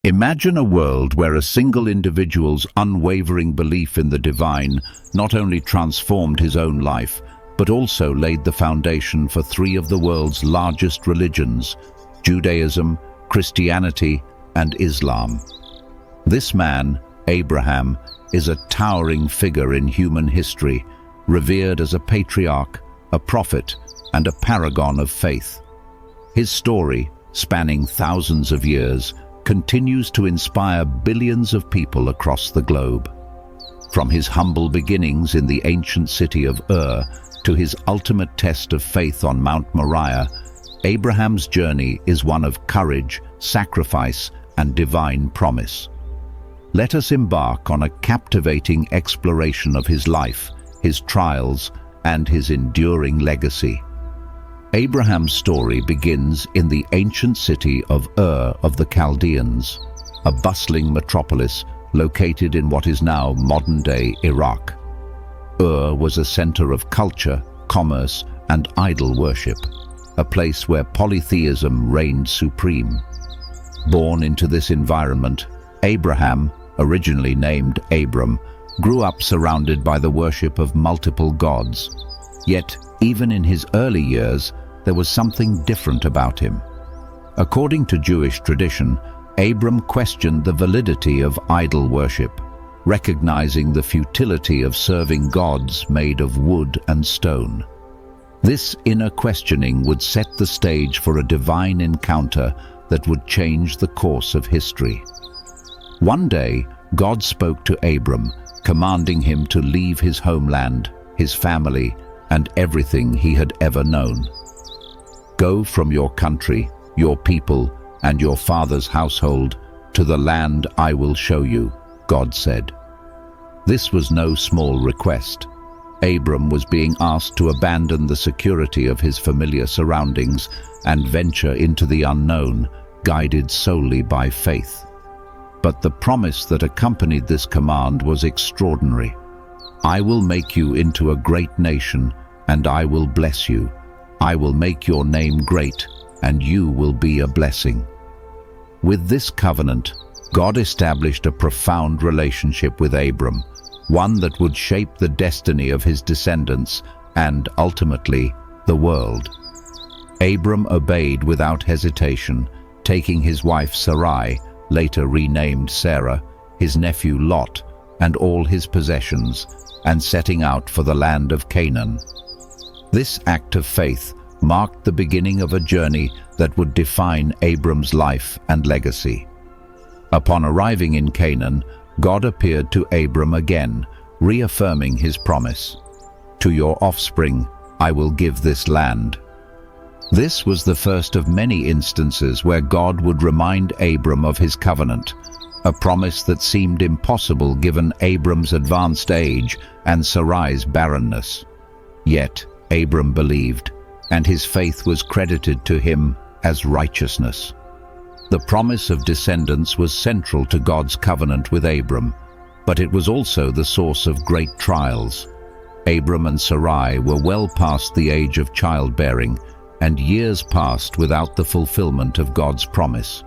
Imagine a world where a single individual's unwavering belief in the divine not only transformed his own life, but also laid the foundation for three of the world's largest religions: Judaism, Christianity, and Islam. This man, Abraham, is a towering figure in human history, revered as a patriarch, a prophet, and a paragon of faith. His story, spanning thousands of years, continues to inspire billions of people across the globe. From his humble beginnings in the ancient city of Ur to his ultimate test of faith on Mount Moriah, Abraham's journey is one of courage, sacrifice, and divine promise. Let us embark on a captivating exploration of his life, his trials, and his enduring legacy. Abraham's story begins in the ancient city of Ur of the Chaldeans, a bustling metropolis located in what is now modern-day Iraq. Ur was a center of culture, commerce, and idol worship, a place where polytheism reigned supreme. Born into this environment, Abraham, originally named Abram, grew up surrounded by the worship of multiple gods. Yet, even in his early years, there was something different about him. According to Jewish tradition, Abram questioned the validity of idol worship, recognizing the futility of serving gods made of wood and stone. This inner questioning would set the stage for a divine encounter that would change the course of history. One day, God spoke to Abram, commanding him to leave his homeland, his family, and everything he had ever known. "Go from your country, your people, and your father's household to the land I will show you," God said. This was no small request. Abram was being asked to abandon the security of his familiar surroundings and venture into the unknown, guided solely by faith. But the promise that accompanied this command was extraordinary. "I will make you into a great nation, and I will bless you. I will make your name great, and you will be a blessing." With this covenant, God established a profound relationship with Abram, one that would shape the destiny of his descendants and, ultimately, the world. Abram obeyed without hesitation, taking his wife Sarai, later renamed Sarah, his nephew Lot, and all his possessions, and setting out for the land of Canaan. This act of faith marked the beginning of a journey that would define Abram's life and legacy. Upon arriving in Canaan, God appeared to Abram again, reaffirming his promise. "To your offspring I will give this land." This was the first of many instances where God would remind Abram of his covenant, a promise that seemed impossible given Abram's advanced age and Sarai's barrenness. Yet, Abram believed, and his faith was credited to him as righteousness. The promise of descendants was central to God's covenant with Abram, but it was also the source of great trials. Abram and Sarai were well past the age of childbearing, and years passed without the fulfillment of God's promise.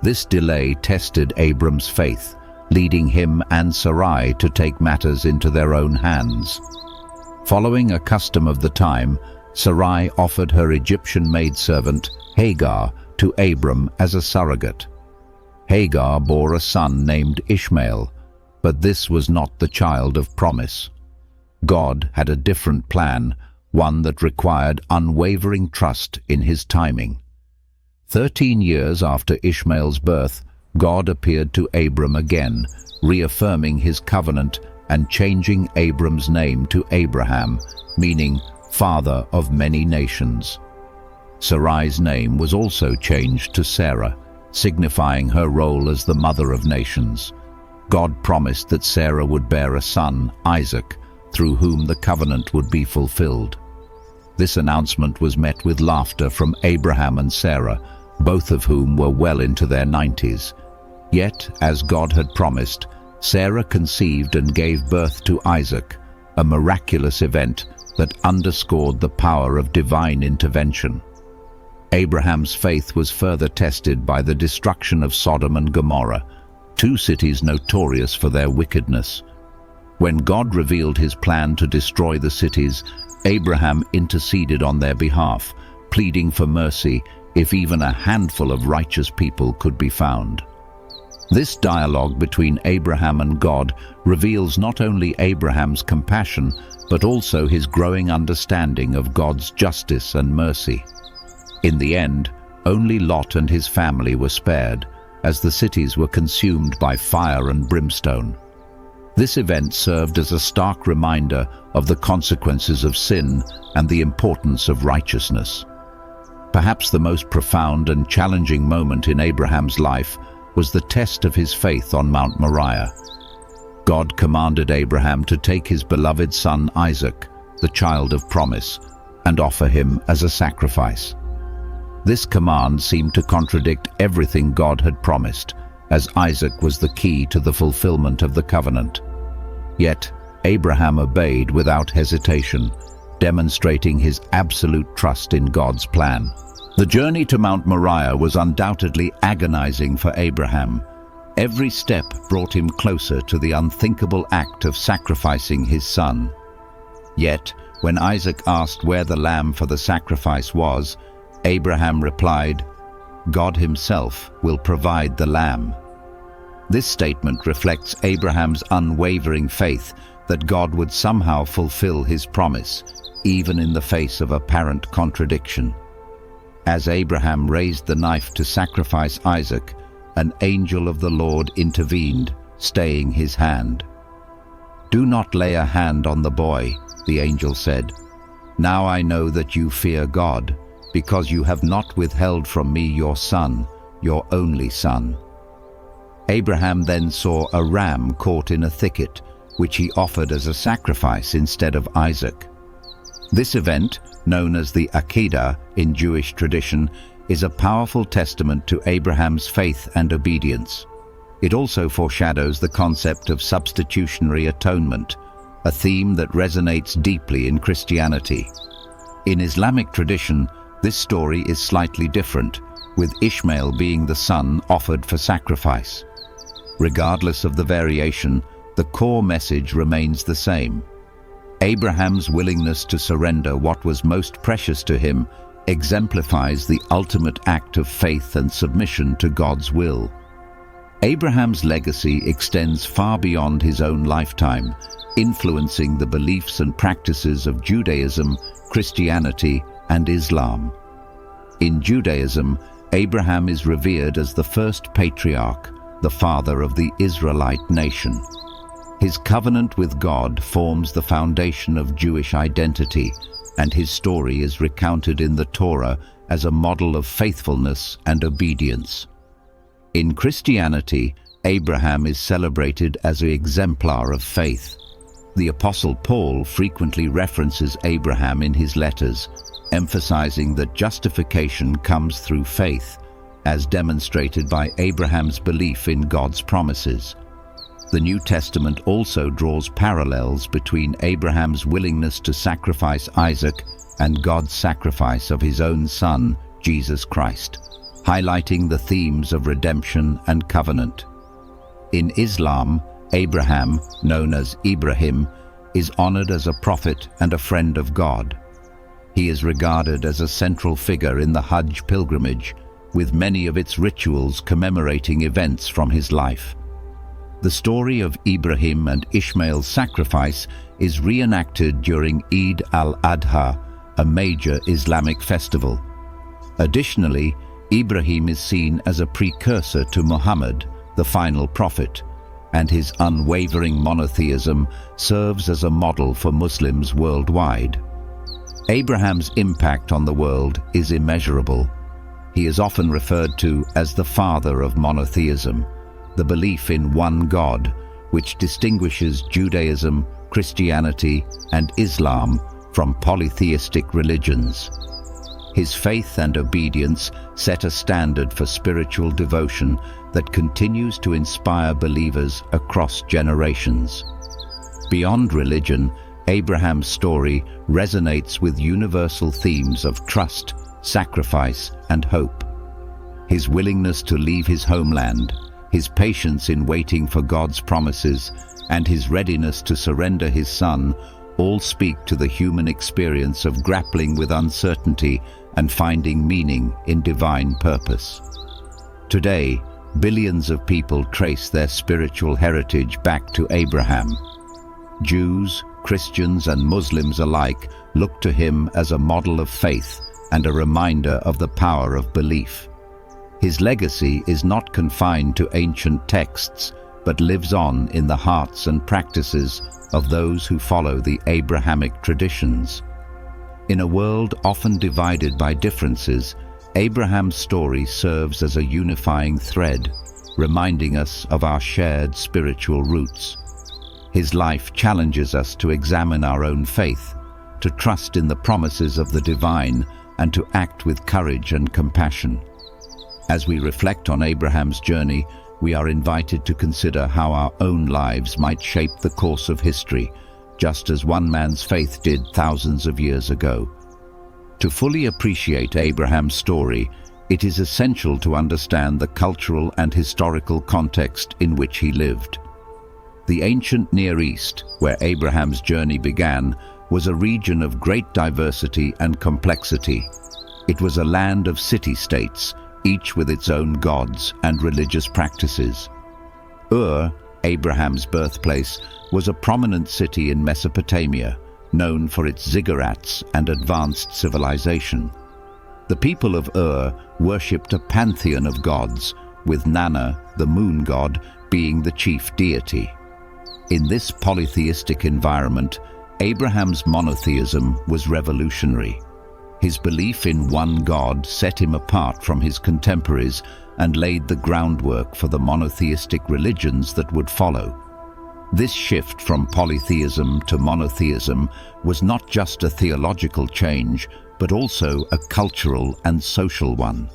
This delay tested Abram's faith, leading him and Sarai to take matters into their own hands. Following a custom of the time, Sarai offered her Egyptian maidservant, Hagar, to Abram as a surrogate. Hagar bore a son named Ishmael, but this was not the child of promise. God had a different plan, one that required unwavering trust in his timing. 13 years after Ishmael's birth, God appeared to Abram again, reaffirming his covenant and changing Abram's name to Abraham, meaning father of many nations. Sarai's name was also changed to Sarah, signifying her role as the mother of nations. God promised that Sarah would bear a son, Isaac, through whom the covenant would be fulfilled. This announcement was met with laughter from Abraham and Sarah, both of whom were well into their 90s. Yet, as God had promised, Sarah conceived and gave birth to Isaac, a miraculous event that underscored the power of divine intervention. Abraham's faith was further tested by the destruction of Sodom and Gomorrah, two cities notorious for their wickedness. When God revealed his plan to destroy the cities, Abraham interceded on their behalf, pleading for mercy if even a handful of righteous people could be found. This dialogue between Abraham and God reveals not only Abraham's compassion, but also his growing understanding of God's justice and mercy. In the end, only Lot and his family were spared, as the cities were consumed by fire and brimstone. This event served as a stark reminder of the consequences of sin and the importance of righteousness. Perhaps the most profound and challenging moment in Abraham's life was the test of his faith on Mount Moriah. God commanded Abraham to take his beloved son Isaac, the child of promise, and offer him as a sacrifice. This command seemed to contradict everything God had promised, as Isaac was the key to the fulfillment of the covenant. Yet, Abraham obeyed without hesitation, demonstrating his absolute trust in God's plan. The journey to Mount Moriah was undoubtedly agonizing for Abraham. Every step brought him closer to the unthinkable act of sacrificing his son. Yet, when Isaac asked where the lamb for the sacrifice was, Abraham replied, "God himself will provide the lamb." This statement reflects Abraham's unwavering faith that God would somehow fulfill his promise, even in the face of apparent contradiction. As Abraham raised the knife to sacrifice Isaac, an angel of the Lord intervened, staying his hand. "Do not lay a hand on the boy," the angel said. "Now I know that you fear God, because you have not withheld from me your son, your only son." Abraham then saw a ram caught in a thicket, which he offered as a sacrifice instead of Isaac. This event, known as the Akedah in Jewish tradition, is a powerful testament to Abraham's faith and obedience. It also foreshadows the concept of substitutionary atonement, a theme that resonates deeply in Christianity. In Islamic tradition, this story is slightly different, with Ishmael being the son offered for sacrifice. Regardless of the variation, the core message remains the same. Abraham's willingness to surrender what was most precious to him exemplifies the ultimate act of faith and submission to God's will. Abraham's legacy extends far beyond his own lifetime, influencing the beliefs and practices of Judaism, Christianity, and Islam. In Judaism, Abraham is revered as the first patriarch, the father of the Israelite nation. His covenant with God forms the foundation of Jewish identity, and his story is recounted in the Torah as a model of faithfulness and obedience. In Christianity, Abraham is celebrated as an exemplar of faith. The Apostle Paul frequently references Abraham in his letters, emphasizing that justification comes through faith, as demonstrated by Abraham's belief in God's promises. The New Testament also draws parallels between Abraham's willingness to sacrifice Isaac and God's sacrifice of his own son, Jesus Christ, highlighting the themes of redemption and covenant. In Islam, Abraham, known as Ibrahim, is honored as a prophet and a friend of God. He is regarded as a central figure in the Hajj pilgrimage, with many of its rituals commemorating events from his life. The story of Ibrahim and Ishmael's sacrifice is reenacted during Eid al-Adha, a major Islamic festival. Additionally, Ibrahim is seen as a precursor to Muhammad, the final prophet, and his unwavering monotheism serves as a model for Muslims worldwide. Abraham's impact on the world is immeasurable. He is often referred to as the father of monotheism, the belief in one God, which distinguishes Judaism, Christianity, and Islam from polytheistic religions. His faith and obedience set a standard for spiritual devotion that continues to inspire believers across generations. Beyond religion, Abraham's story resonates with universal themes of trust, sacrifice, and hope. His willingness to leave his homeland, his patience in waiting for God's promises, and his readiness to surrender his son all speak to the human experience of grappling with uncertainty and finding meaning in divine purpose. Today, billions of people trace their spiritual heritage back to Abraham. Jews, Christians, and Muslims alike look to him as a model of faith and a reminder of the power of belief. His legacy is not confined to ancient texts, but lives on in the hearts and practices of those who follow the Abrahamic traditions. In a world often divided by differences, Abraham's story serves as a unifying thread, reminding us of our shared spiritual roots. His life challenges us to examine our own faith, to trust in the promises of the divine, and to act with courage and compassion. As we reflect on Abraham's journey, we are invited to consider how our own lives might shape the course of history, just as one man's faith did thousands of years ago. To fully appreciate Abraham's story, it is essential to understand the cultural and historical context in which he lived. The ancient Near East, where Abraham's journey began, was a region of great diversity and complexity. It was a land of city-states, each with its own gods and religious practices. Ur, Abraham's birthplace, was a prominent city in Mesopotamia, known for its ziggurats and advanced civilization. The people of Ur worshipped a pantheon of gods, with Nana, the moon god, being the chief deity. In this polytheistic environment, Abraham's monotheism was revolutionary. His belief in one God set him apart from his contemporaries and laid the groundwork for the monotheistic religions that would follow. This shift from polytheism to monotheism was not just a theological change, but also a cultural and social one.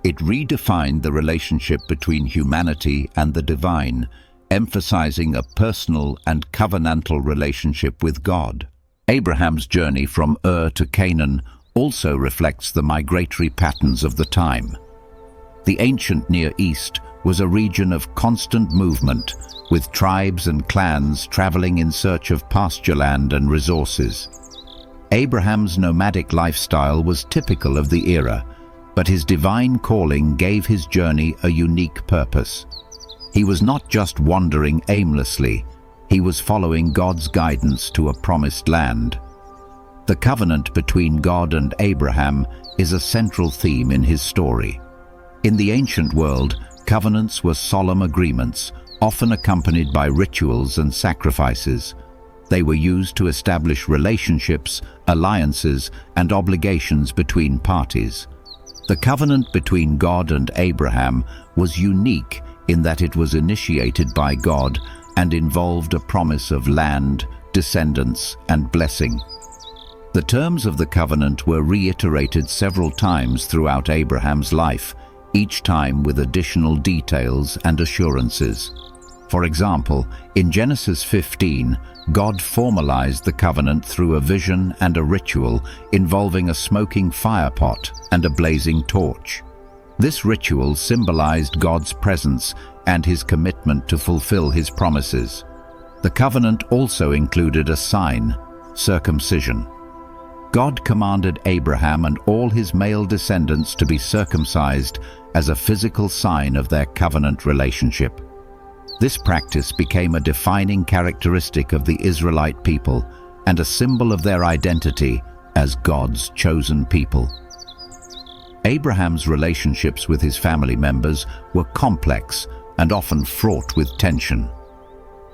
It redefined the relationship between humanity and the divine, emphasizing a personal and covenantal relationship with God. Abraham's journey from Ur to Canaan also reflects the migratory patterns of the time. The ancient Near East was a region of constant movement, with tribes and clans traveling in search of pasture land and resources. Abraham's nomadic lifestyle was typical of the era, but his divine calling gave his journey a unique purpose. He was not just wandering aimlessly, he was following God's guidance to a promised land. The covenant between God and Abraham is a central theme in his story. In the ancient world, covenants were solemn agreements, often accompanied by rituals and sacrifices. They were used to establish relationships, alliances, and obligations between parties. The covenant between God and Abraham was unique in that it was initiated by God and involved a promise of land, descendants, and blessing. The terms of the covenant were reiterated several times throughout Abraham's life, each time with additional details and assurances. For example, in Genesis 15, God formalized the covenant through a vision and a ritual involving a smoking firepot and a blazing torch. This ritual symbolized God's presence and his commitment to fulfill his promises. The covenant also included a sign, circumcision. God commanded Abraham and all his male descendants to be circumcised as a physical sign of their covenant relationship. This practice became a defining characteristic of the Israelite people and a symbol of their identity as God's chosen people. Abraham's relationships with his family members were complex and often fraught with tension.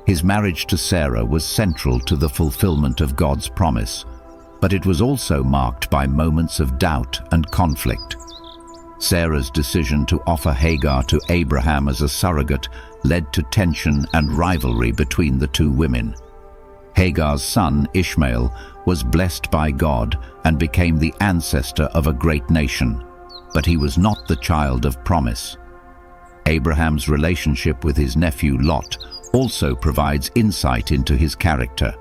His marriage to Sarah was central to the fulfillment of God's promise, but it was also marked by moments of doubt and conflict. Sarah's decision to offer Hagar to Abraham as a surrogate led to tension and rivalry between the two women. Hagar's son, Ishmael, was blessed by God and became the ancestor of a great nation, but he was not the child of promise. Abraham's relationship with his nephew Lot also provides insight into his character.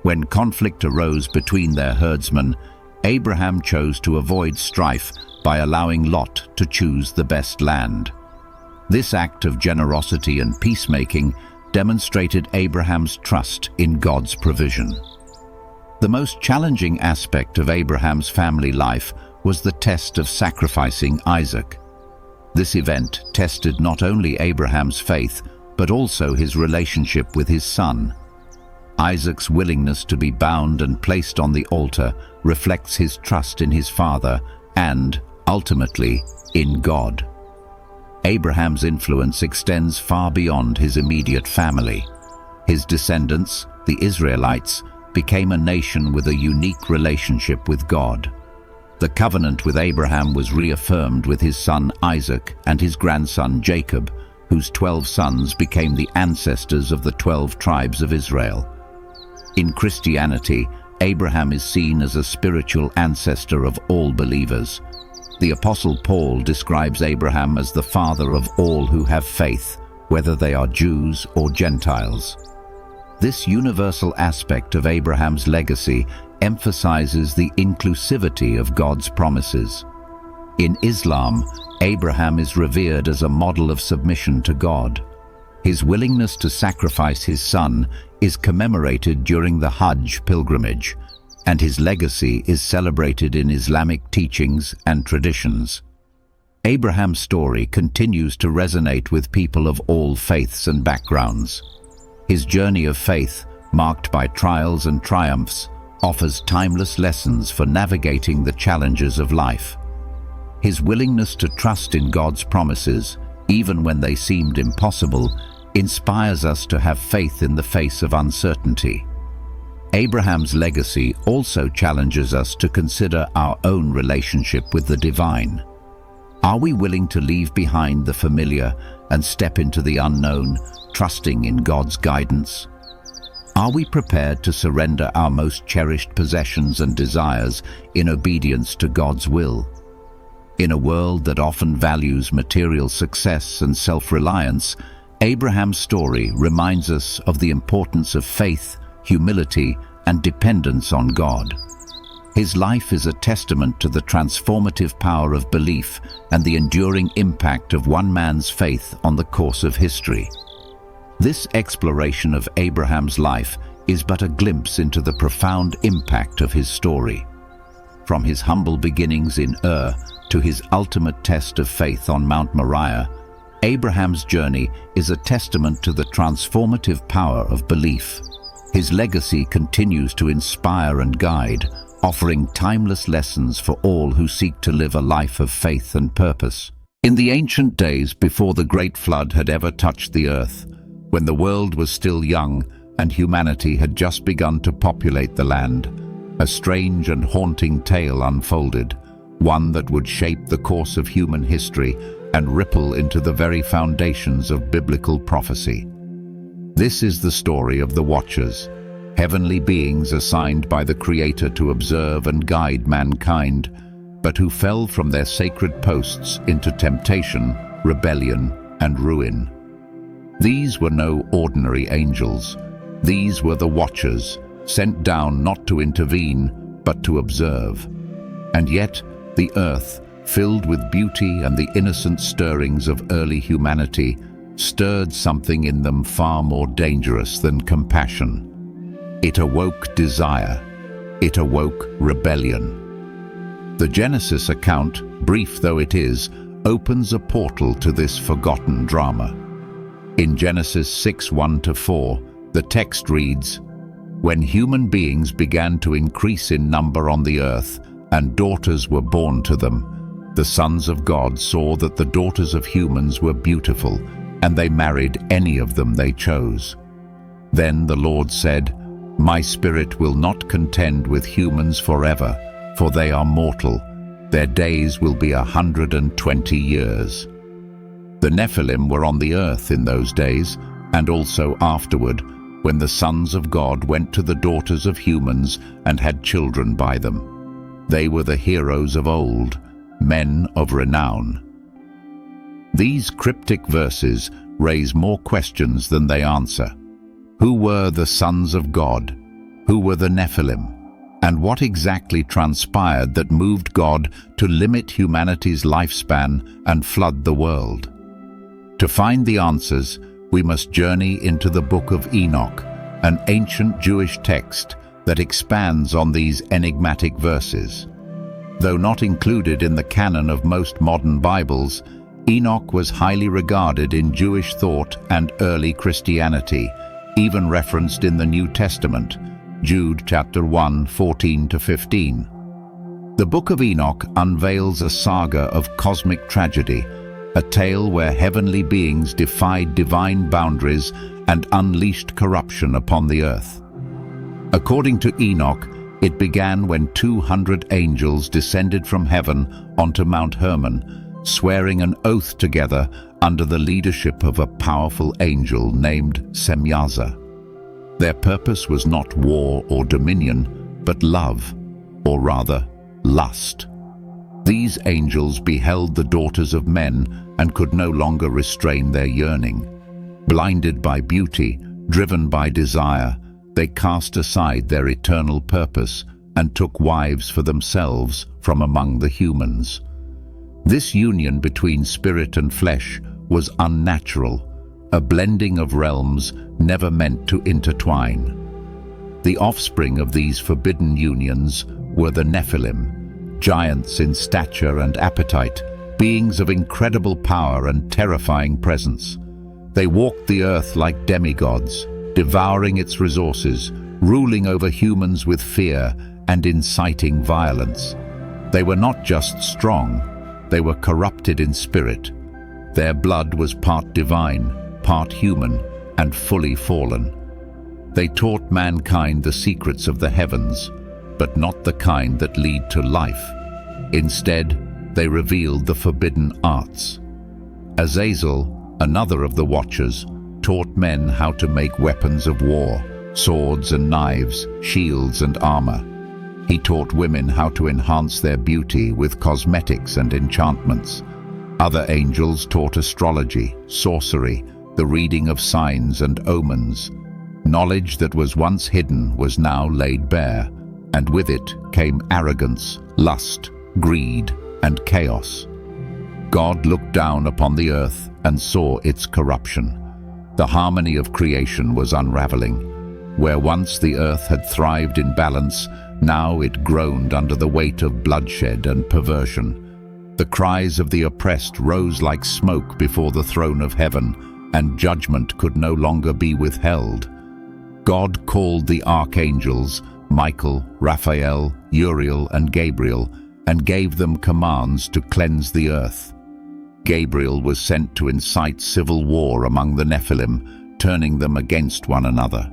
When conflict arose between their herdsmen, Abraham chose to avoid strife by allowing Lot to choose the best land. This act of generosity and peacemaking demonstrated Abraham's trust in God's provision. The most challenging aspect of Abraham's family life was the test of sacrificing Isaac. This event tested not only Abraham's faith, but also his relationship with his son. Isaac's willingness to be bound and placed on the altar reflects his trust in his father and, ultimately, in God. Abraham's influence extends far beyond his immediate family. His descendants, the Israelites, became a nation with a unique relationship with God. The covenant with Abraham was reaffirmed with his son Isaac and his grandson Jacob, whose 12 sons became the ancestors of the 12 tribes of Israel. In Christianity, Abraham is seen as a spiritual ancestor of all believers. The Apostle Paul describes Abraham as the father of all who have faith, whether they are Jews or Gentiles. This universal aspect of Abraham's legacy emphasizes the inclusivity of God's promises. In Islam, Abraham is revered as a model of submission to God. His willingness to sacrifice his son is commemorated during the Hajj pilgrimage, and his legacy is celebrated in Islamic teachings and traditions. Abraham's story continues to resonate with people of all faiths and backgrounds. His journey of faith, marked by trials and triumphs, offers timeless lessons for navigating the challenges of life. His willingness to trust in God's promises, even when they seemed impossible, inspires us to have faith in the face of uncertainty. Abraham's legacy also challenges us to consider our own relationship with the divine. Are we willing to leave behind the familiar and step into the unknown, trusting in God's guidance? Are we prepared to surrender our most cherished possessions and desires in obedience to God's will? In a world that often values material success and self-reliance, Abraham's story reminds us of the importance of faith, humility, and dependence on God. His life is a testament to the transformative power of belief and the enduring impact of one man's faith on the course of history. This exploration of Abraham's life is but a glimpse into the profound impact of his story. From his humble beginnings in Ur to his ultimate test of faith on Mount Moriah, Abraham's journey is a testament to the transformative power of belief. His legacy continues to inspire and guide, offering timeless lessons for all who seek to live a life of faith and purpose. In the ancient days before the Great Flood had ever touched the earth, when the world was still young and humanity had just begun to populate the land, a strange and haunting tale unfolded, one that would shape the course of human history and ripple into the very foundations of biblical prophecy. This is the story of the Watchers, heavenly beings assigned by the Creator to observe and guide mankind, but who fell from their sacred posts into temptation, rebellion, and ruin. These were no ordinary angels. These were the Watchers, sent down not to intervene, but to observe. And yet, the earth, filled with beauty and the innocent stirrings of early humanity, stirred something in them far more dangerous than compassion. It awoke desire. It awoke rebellion. The Genesis account, brief though it is, opens a portal to this forgotten drama. In Genesis 6:1-4, the text reads, "When human beings began to increase in number on the earth, and daughters were born to them, the sons of God saw that the daughters of humans were beautiful, and they married any of them they chose. Then the Lord said, 'My spirit will not contend with humans forever, for they are mortal. Their days will be 120 years. The Nephilim were on the earth in those days, and also afterward, when the sons of God went to the daughters of humans and had children by them. They were the heroes of old, men of renown." These cryptic verses raise more questions than they answer. Who were the sons of God? Who were the Nephilim? And what exactly transpired that moved God to limit humanity's lifespan and flood the world? To find the answers, we must journey into the Book of Enoch, an ancient Jewish text that expands on these enigmatic verses. Though not included in the canon of most modern Bibles, Enoch was highly regarded in Jewish thought and early Christianity, even referenced in the New Testament, Jude chapter 1, 14-15. The Book of Enoch unveils a saga of cosmic tragedy, a tale where heavenly beings defied divine boundaries and unleashed corruption upon the earth. According to Enoch, it began when 200 angels descended from heaven onto Mount Hermon, swearing an oath together under the leadership of a powerful angel named Semyaza. Their purpose was not war or dominion, but love, or rather, lust. These angels beheld the daughters of men and could no longer restrain their yearning. Blinded by beauty, driven by desire, they cast aside their eternal purpose and took wives for themselves from among the humans. This union between spirit and flesh was unnatural, a blending of realms never meant to intertwine. The offspring of these forbidden unions were the Nephilim, giants in stature and appetite, beings of incredible power and terrifying presence. They walked the earth like demigods, devouring its resources, ruling over humans with fear and inciting violence. They were not just strong, they were corrupted in spirit. Their blood was part divine, part human, and fully fallen. They taught mankind the secrets of the heavens, but not the kind that lead to life. Instead, they revealed the forbidden arts. Azazel, another of the Watchers, taught men how to make weapons of war, swords and knives, shields and armor. He taught women how to enhance their beauty with cosmetics and enchantments. Other angels taught astrology, sorcery, the reading of signs and omens. Knowledge that was once hidden was now laid bare, and with it came arrogance, lust, greed, and chaos. God looked down upon the earth and saw its corruption. The harmony of creation was unraveling. Where once the earth had thrived in balance, now it groaned under the weight of bloodshed and perversion. The cries of the oppressed rose like smoke before the throne of heaven, and judgment could no longer be withheld. God called the archangels, Michael, Raphael, Uriel, and Gabriel, and gave them commands to cleanse the earth. Gabriel was sent to incite civil war among the Nephilim, turning them against one another.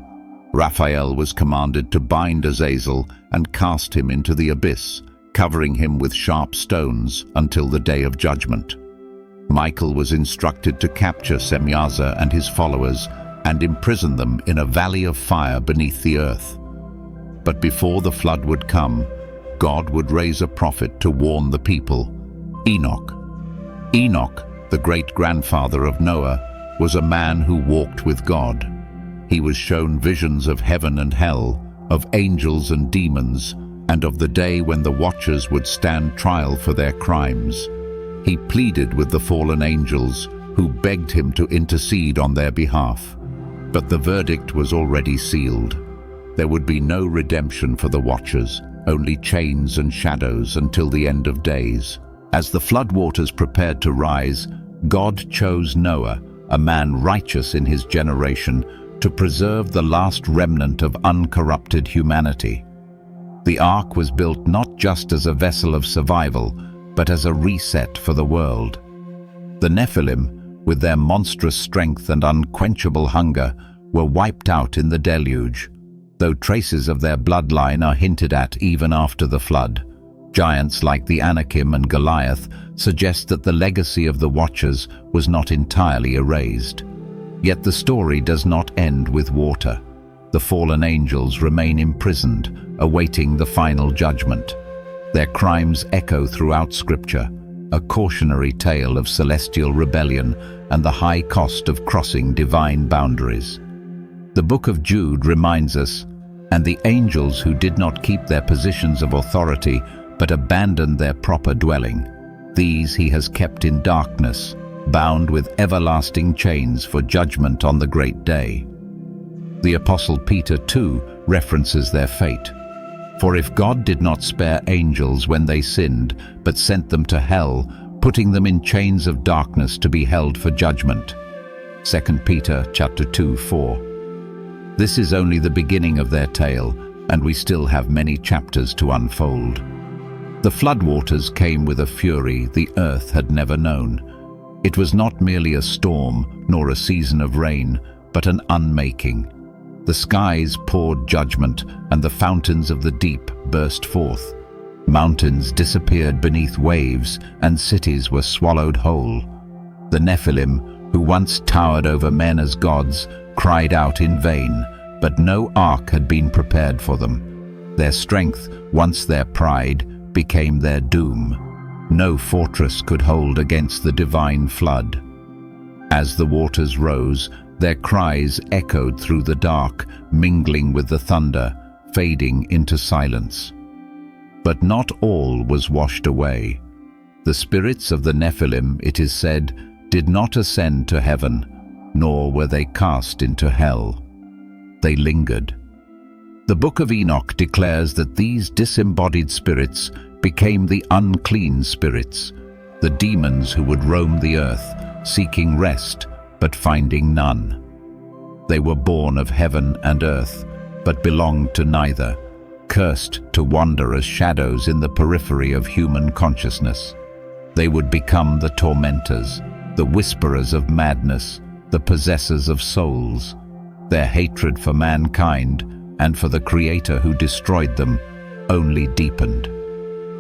Raphael was commanded to bind Azazel and cast him into the abyss, covering him with sharp stones until the day of judgment. Michael was instructed to capture Semyaza and his followers and imprison them in a valley of fire beneath the earth. But before the flood would come, God would raise a prophet to warn the people, Enoch. Enoch, the great-grandfather of Noah, was a man who walked with God. He was shown visions of heaven and hell, of angels and demons, and of the day when the Watchers would stand trial for their crimes. He pleaded with the fallen angels, who begged him to intercede on their behalf. But the verdict was already sealed. There would be no redemption for the Watchers, only chains and shadows until the end of days. As the floodwaters prepared to rise, God chose Noah, a man righteous in his generation, to preserve the last remnant of uncorrupted humanity. The ark was built not just as a vessel of survival, but as a reset for the world. The Nephilim, with their monstrous strength and unquenchable hunger, were wiped out in the deluge, though traces of their bloodline are hinted at even after the flood. Giants like the Anakim and Goliath suggest that the legacy of the Watchers was not entirely erased. Yet the story does not end with water. The fallen angels remain imprisoned, awaiting the final judgment. Their crimes echo throughout Scripture, a cautionary tale of celestial rebellion and the high cost of crossing divine boundaries. The book of Jude reminds us, and the angels who did not keep their positions of authority but abandoned their proper dwelling. These he has kept in darkness, bound with everlasting chains for judgment on the great day. The Apostle Peter too references their fate. For if God did not spare angels when they sinned, but sent them to hell, putting them in chains of darkness to be held for judgment. 2 Peter chapter 2:4. This is only the beginning of their tale, and we still have many chapters to unfold. The floodwaters came with a fury the earth had never known. It was not merely a storm, nor a season of rain, but an unmaking. The skies poured judgment, and the fountains of the deep burst forth. Mountains disappeared beneath waves, and cities were swallowed whole. The Nephilim, who once towered over men as gods, cried out in vain, but no ark had been prepared for them. Their strength, once their pride, became their doom. No fortress could hold against the divine flood. As the waters rose, their cries echoed through the dark, mingling with the thunder, fading into silence. But not all was washed away. The spirits of the Nephilim, it is said, did not ascend to heaven, nor were they cast into hell. They lingered. The Book of Enoch declares that these disembodied spirits became the unclean spirits, the demons who would roam the earth, seeking rest, but finding none. They were born of heaven and earth, but belonged to neither, cursed to wander as shadows in the periphery of human consciousness. They would become the tormentors, the whisperers of madness, the possessors of souls. Their hatred for mankind and for the Creator who destroyed them only deepened.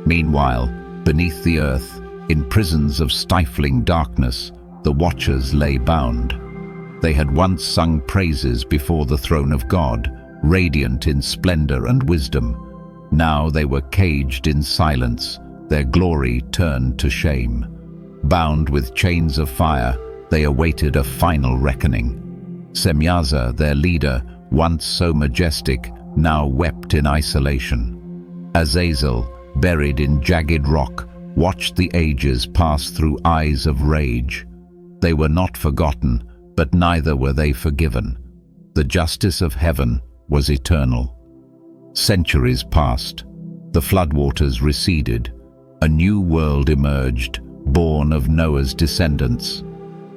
Meanwhile, beneath the earth, in prisons of stifling darkness, the watchers lay bound. They had once sung praises before the throne of God, radiant in splendor and wisdom. Now they were caged in silence, their glory turned to shame. Bound with chains of fire, they awaited a final reckoning. Semyaza, their leader, once so majestic, now wept in isolation. Azazel, buried in jagged rock, watched the ages pass through eyes of rage. They were not forgotten, but neither were they forgiven. The justice of heaven was eternal. Centuries passed. The floodwaters receded. A new world emerged, born of Noah's descendants.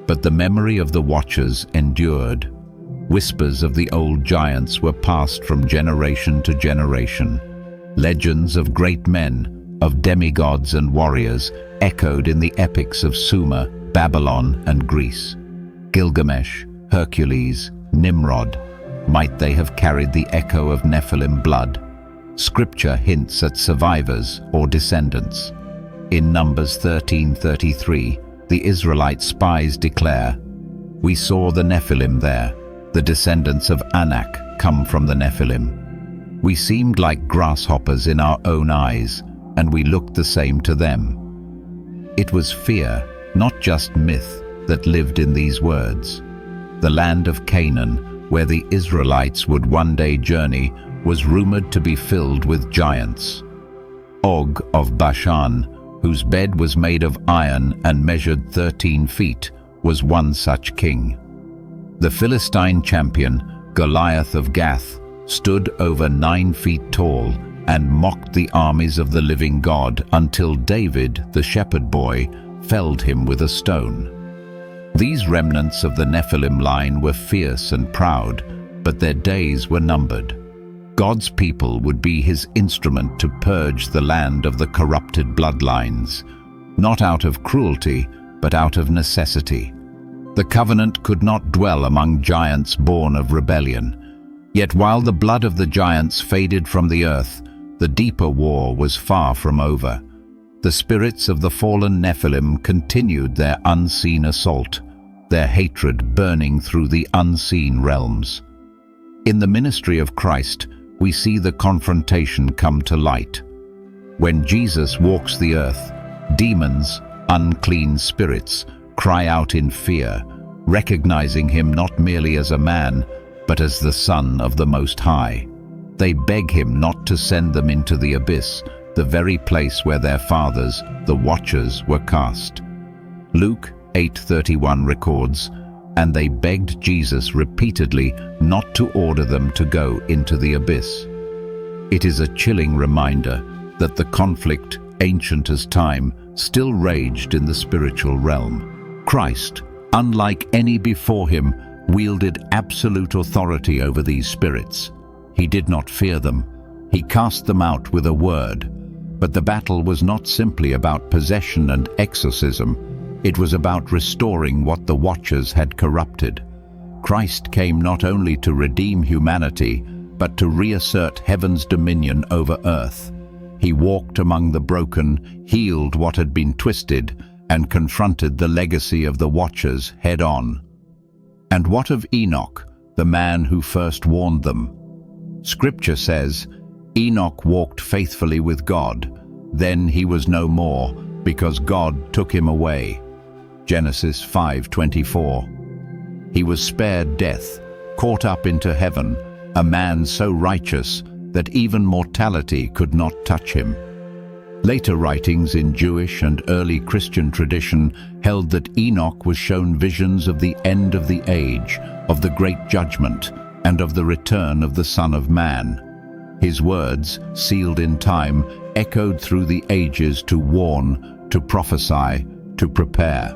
But the memory of the watchers endured. Whispers of the old giants were passed from generation to generation. Legends of great men, of demigods and warriors, echoed in the epics of Sumer, Babylon, and Greece. Gilgamesh, Hercules, Nimrod, might they have carried the echo of Nephilim blood? Scripture hints at survivors or descendants. In Numbers 13:33, the Israelite spies declare, "We saw the Nephilim there, the descendants of Anak come from the Nephilim. We seemed like grasshoppers in our own eyes, and we looked the same to them." It was fear, not just myth, that lived in these words. The land of Canaan, where the Israelites would one day journey, was rumored to be filled with giants. Og of Bashan, whose bed was made of iron and measured 13 feet, was one such king. The Philistine champion, Goliath of Gath, stood over 9 feet tall and mocked the armies of the living God until David, the shepherd boy, felled him with a stone. These remnants of the Nephilim line were fierce and proud, but their days were numbered. God's people would be his instrument to purge the land of the corrupted bloodlines, not out of cruelty, but out of necessity. The covenant could not dwell among giants born of rebellion. Yet while the blood of the giants faded from the earth, the deeper war was far from over. The spirits of the fallen Nephilim continued their unseen assault, their hatred burning through the unseen realms. In the ministry of Christ, we see the confrontation come to light. When Jesus walks the earth, demons, unclean spirits, cry out in fear, recognizing him not merely as a man, but as the Son of the Most High. They beg him not to send them into the abyss, the very place where their fathers, the watchers, were cast. Luke 8:31 records, "And they begged Jesus repeatedly not to order them to go into the abyss." It is a chilling reminder that the conflict, ancient as time, still raged in the spiritual realm. Christ, unlike any before him, wielded absolute authority over these spirits. He did not fear them. He cast them out with a word. But the battle was not simply about possession and exorcism. It was about restoring what the Watchers had corrupted. Christ came not only to redeem humanity, but to reassert heaven's dominion over earth. He walked among the broken, healed what had been twisted, and confronted the legacy of the Watchers head-on. And what of Enoch, the man who first warned them? Scripture says, "Enoch walked faithfully with God. Then he was no more, because God took him away." Genesis 5:24. He was spared death, caught up into heaven, a man so righteous that even mortality could not touch him. Later writings in Jewish and early Christian tradition held that Enoch was shown visions of the end of the age, of the great judgment, and of the return of the Son of Man. His words, sealed in time, echoed through the ages to warn, to prophesy, to prepare.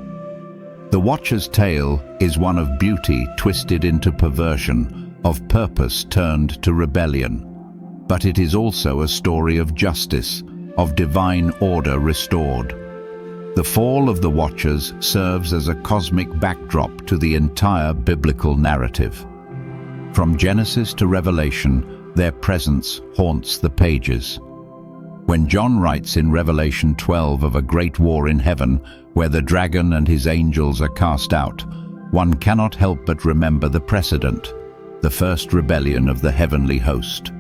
The Watcher's tale is one of beauty twisted into perversion, of purpose turned to rebellion. But it is also a story of justice, of divine order restored. The fall of the Watchers serves as a cosmic backdrop to the entire biblical narrative. From Genesis to Revelation, their presence haunts the pages. When John writes in Revelation 12 of a great war in heaven, where the dragon and his angels are cast out, one cannot help but remember the precedent, the first rebellion of the heavenly host.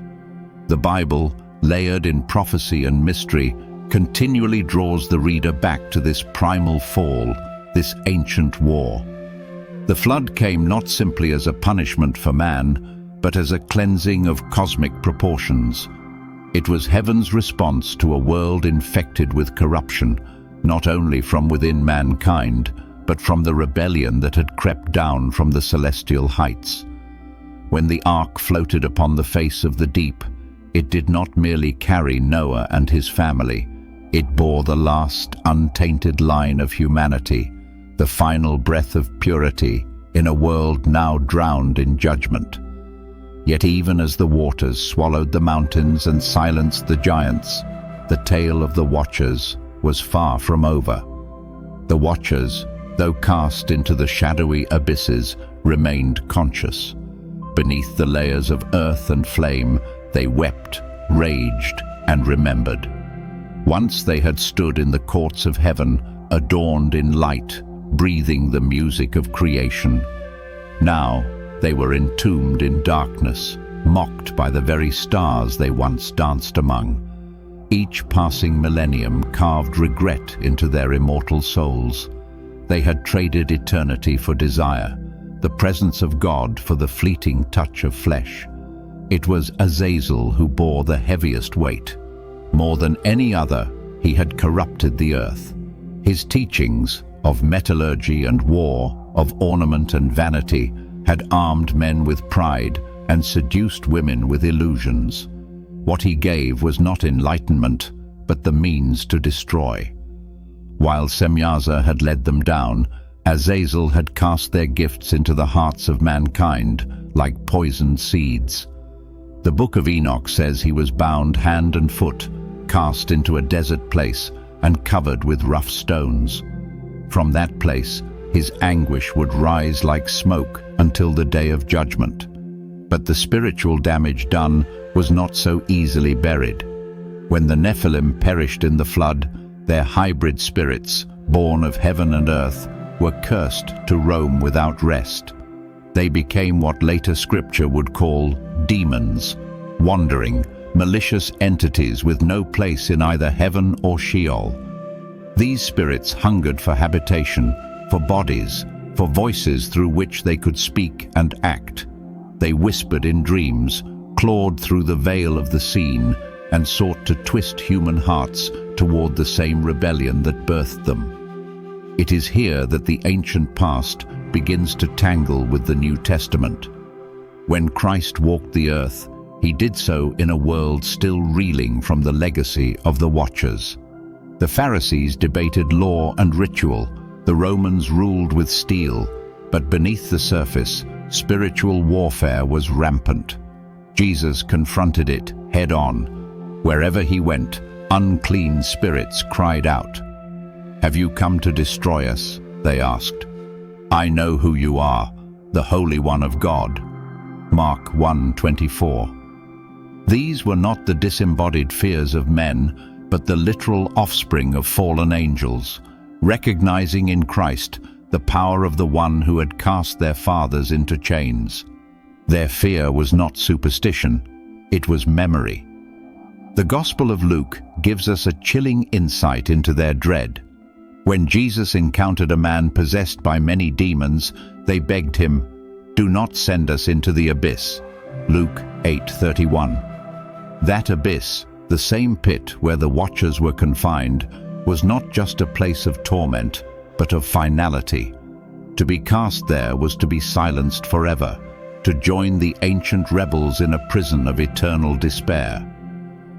The Bible, layered in prophecy and mystery, continually draws the reader back to this primal fall, this ancient war. The flood came not simply as a punishment for man, but as a cleansing of cosmic proportions. It was heaven's response to a world infected with corruption, not only from within mankind, but from the rebellion that had crept down from the celestial heights. When the ark floated upon the face of the deep, it did not merely carry Noah and his family. It bore the last untainted line of humanity, the final breath of purity in a world now drowned in judgment. Yet even as the waters swallowed the mountains and silenced the giants, the tale of the Watchers was far from over. The Watchers, though cast into the shadowy abysses, remained conscious. Beneath the layers of earth and flame, they wept, raged, and remembered. Once they had stood in the courts of heaven, adorned in light, breathing the music of creation. Now they were entombed in darkness, mocked by the very stars they once danced among. Each passing millennium carved regret into their immortal souls. They had traded eternity for desire, the presence of God for the fleeting touch of flesh. It was Azazel who bore the heaviest weight. More than any other, he had corrupted the earth. His teachings of metallurgy and war, of ornament and vanity, had armed men with pride and seduced women with illusions. What he gave was not enlightenment, but the means to destroy. While Semyaza had led them down, Azazel had cast their gifts into the hearts of mankind like poisoned seeds. The Book of Enoch says he was bound hand and foot, cast into a desert place, and covered with rough stones. From that place, his anguish would rise like smoke until the day of judgment. But the spiritual damage done was not so easily buried. When the Nephilim perished in the flood, their hybrid spirits, born of heaven and earth, were cursed to roam without rest. They became what later scripture would call demons, wandering, malicious entities with no place in either heaven or Sheol. These spirits hungered for habitation, for bodies, for voices through which they could speak and act. They whispered in dreams, clawed through the veil of the scene and sought to twist human hearts toward the same rebellion that birthed them. It is here that the ancient past begins to tangle with the New Testament. When Christ walked the earth, he did so in a world still reeling from the legacy of the Watchers. The Pharisees debated law and ritual, the Romans ruled with steel, but beneath the surface, spiritual warfare was rampant. Jesus confronted it head-on. Wherever he went, unclean spirits cried out. "Have you come to destroy us?" they asked. "I know who you are, the Holy One of God." Mark 1:24. These were not the disembodied fears of men, but the literal offspring of fallen angels, recognizing in Christ the power of the one who had cast their fathers into chains. Their fear was not superstition, it was memory. The Gospel of Luke gives us a chilling insight into their dread. When Jesus encountered a man possessed by many demons, they begged him, "Do not send us into the abyss." Luke 8:31. That abyss, the same pit where the Watchers were confined, was not just a place of torment, but of finality. To be cast there was to be silenced forever, to join the ancient rebels in a prison of eternal despair.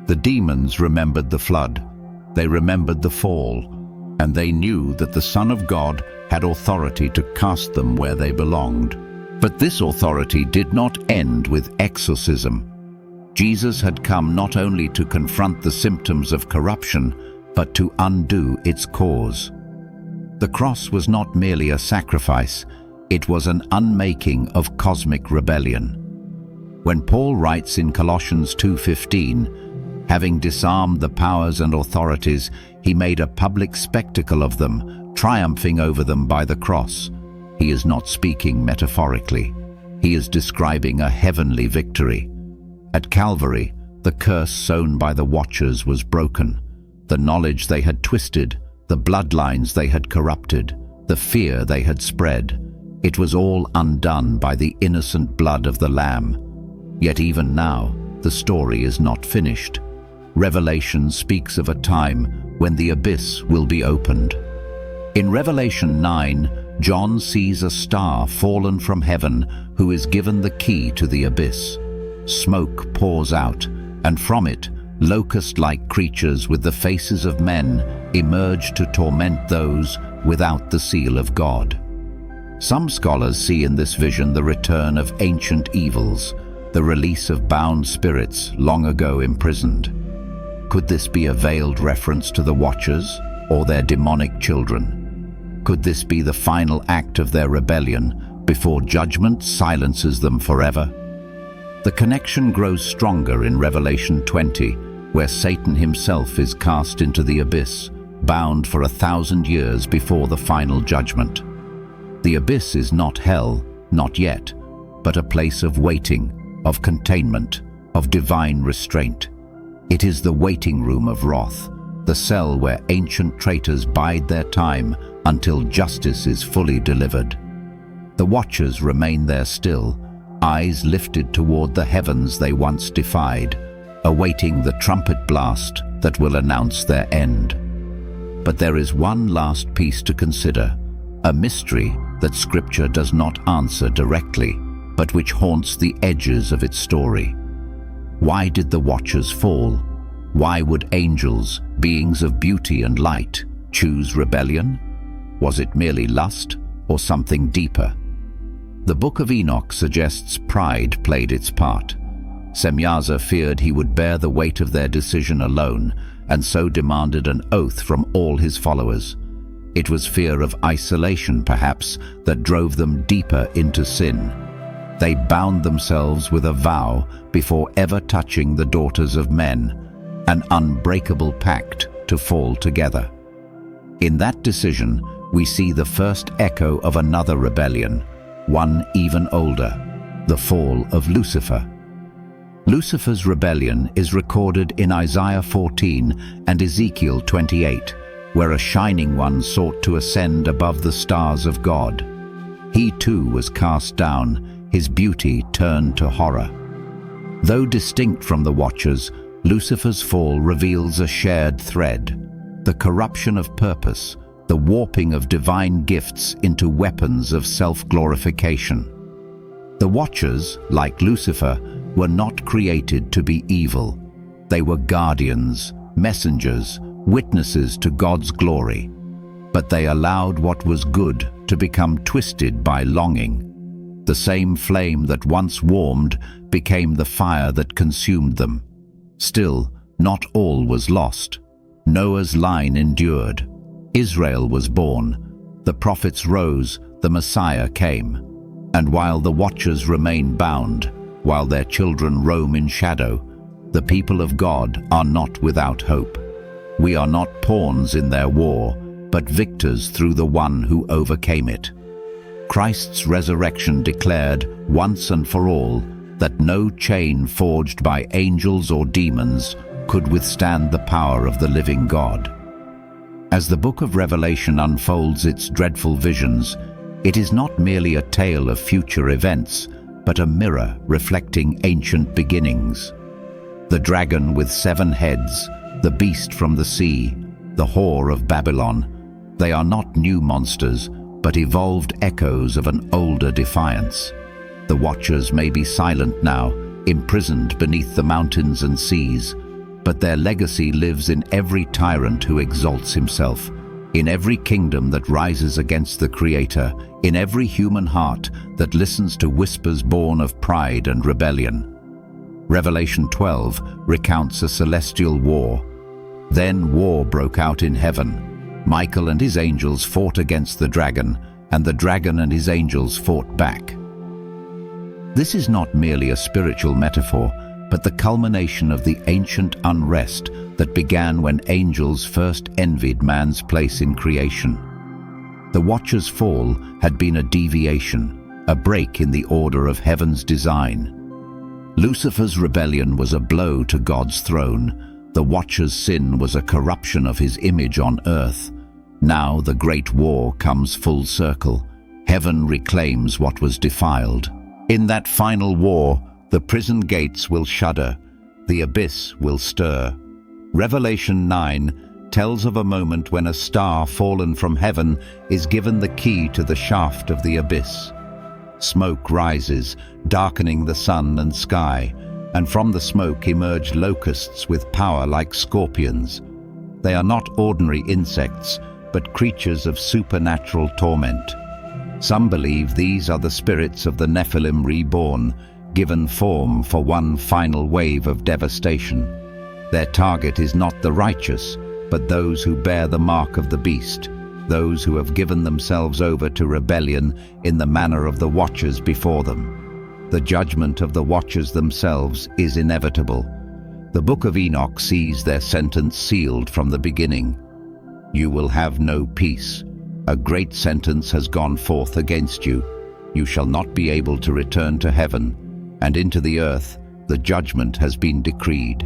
The demons remembered the flood, they remembered the fall, and they knew that the Son of God had authority to cast them where they belonged. But this authority did not end with exorcism. Jesus had come not only to confront the symptoms of corruption, but to undo its cause. The cross was not merely a sacrifice, it was an unmaking of cosmic rebellion. When Paul writes in Colossians 2:15, "Having disarmed the powers and authorities, he made a public spectacle of them, triumphing over them by the cross," he is not speaking metaphorically. He is describing a heavenly victory. At Calvary, the curse sown by the Watchers was broken. The knowledge they had twisted, the bloodlines they had corrupted, the fear they had spread, it was all undone by the innocent blood of the Lamb. Yet even now, the story is not finished. Revelation speaks of a time when the abyss will be opened. In Revelation 9, John sees a star fallen from heaven who is given the key to the abyss. Smoke pours out, and from it, locust-like creatures with the faces of men emerge to torment those without the seal of God. Some scholars see in this vision the return of ancient evils, the release of bound spirits long ago imprisoned. Could this be a veiled reference to the Watchers or their demonic children? Could this be the final act of their rebellion before judgment silences them forever? The connection grows stronger in Revelation 20, where Satan himself is cast into the abyss, bound for 1,000 years before the final judgment. The abyss is not hell, not yet, but a place of waiting, of containment, of divine restraint. It is the waiting room of wrath, the cell where ancient traitors bide their time until justice is fully delivered. The Watchers remain there still, eyes lifted toward the heavens they once defied, awaiting the trumpet blast that will announce their end. But there is one last piece to consider, a mystery that Scripture does not answer directly, but which haunts the edges of its story. Why did the Watchers fall? Why would angels, beings of beauty and light, choose rebellion? Was it merely lust or something deeper? The Book of Enoch suggests pride played its part. Semyaza feared he would bear the weight of their decision alone, and so demanded an oath from all his followers. It was fear of isolation, perhaps, that drove them deeper into sin. They bound themselves with a vow before ever touching the daughters of men, an unbreakable pact to fall together. In that decision, we see the first echo of another rebellion, one even older, the fall of Lucifer. Lucifer's rebellion is recorded in Isaiah 14 and Ezekiel 28, where a shining one sought to ascend above the stars of God. He too was cast down, his beauty turned to horror. Though distinct from the Watchers, Lucifer's fall reveals a shared thread: the corruption of purpose, the warping of divine gifts into weapons of self-glorification. The Watchers, like Lucifer, were not created to be evil. They were guardians, messengers, witnesses to God's glory. But they allowed what was good to become twisted by longing. The same flame that once warmed became the fire that consumed them. Still, not all was lost. Noah's line endured. Israel was born. The prophets rose, the Messiah came. And while the Watchers remain bound, while their children roam in shadow, the people of God are not without hope. We are not pawns in their war, but victors through the one who overcame it. Christ's resurrection declared, once and for all, that no chain forged by angels or demons could withstand the power of the living God. As the book of Revelation unfolds its dreadful visions, it is not merely a tale of future events, but a mirror reflecting ancient beginnings. The dragon with 7 heads, the beast from the sea, the whore of Babylon, they are not new monsters, but evolved echoes of an older defiance. The Watchers may be silent now, imprisoned beneath the mountains and seas, but their legacy lives in every tyrant who exalts himself, in every kingdom that rises against the Creator, in every human heart that listens to whispers born of pride and rebellion. Revelation 12 recounts a celestial war. Then war broke out in heaven. Michael and his angels fought against the dragon, and the dragon and his angels fought back. This is not merely a spiritual metaphor, but the culmination of the ancient unrest that began when angels first envied man's place in creation. The Watcher's fall had been a deviation, a break in the order of heaven's design. Lucifer's rebellion was a blow to God's throne. The Watcher's sin was a corruption of his image on earth. Now the great war comes full circle. Heaven reclaims what was defiled. In that final war, the prison gates will shudder, the abyss will stir. Revelation 9 tells of a moment when a star fallen from heaven is given the key to the shaft of the abyss. Smoke rises, darkening the sun and sky, and from the smoke emerge locusts with power like scorpions. They are not ordinary insects, but creatures of supernatural torment. Some believe these are the spirits of the Nephilim reborn, given form for one final wave of devastation. Their target is not the righteous, but those who bear the mark of the beast, those who have given themselves over to rebellion in the manner of the Watchers before them. The judgment of the Watchers themselves is inevitable. The book of Enoch sees their sentence sealed from the beginning. You will have no peace. A great sentence has gone forth against you. You shall not be able to return to heaven, and into the earth the judgment has been decreed.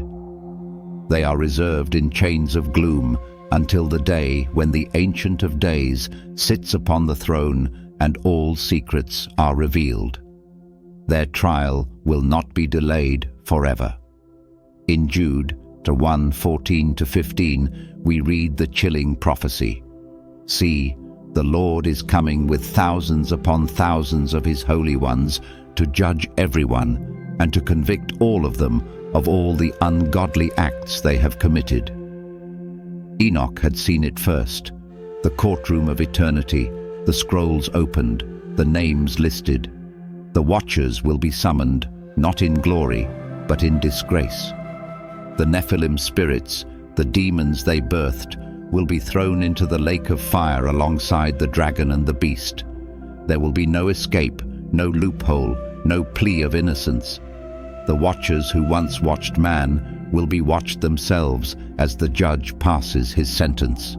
They are reserved in chains of gloom until the day when the Ancient of Days sits upon the throne and all secrets are revealed. Their trial will not be delayed forever. In Jude 1:14-15, we read the chilling prophecy. See, the Lord is coming with thousands upon thousands of his holy ones to judge everyone and to convict all of them of all the ungodly acts they have committed. Enoch had seen it first, the courtroom of eternity, the scrolls opened, the names listed. The Watchers will be summoned, not in glory, but in disgrace. The Nephilim spirits, the demons they birthed, will be thrown into the lake of fire alongside the dragon and the beast. There will be no escape, no loophole, no plea of innocence. The Watchers who once watched man will be watched themselves as the judge passes his sentence.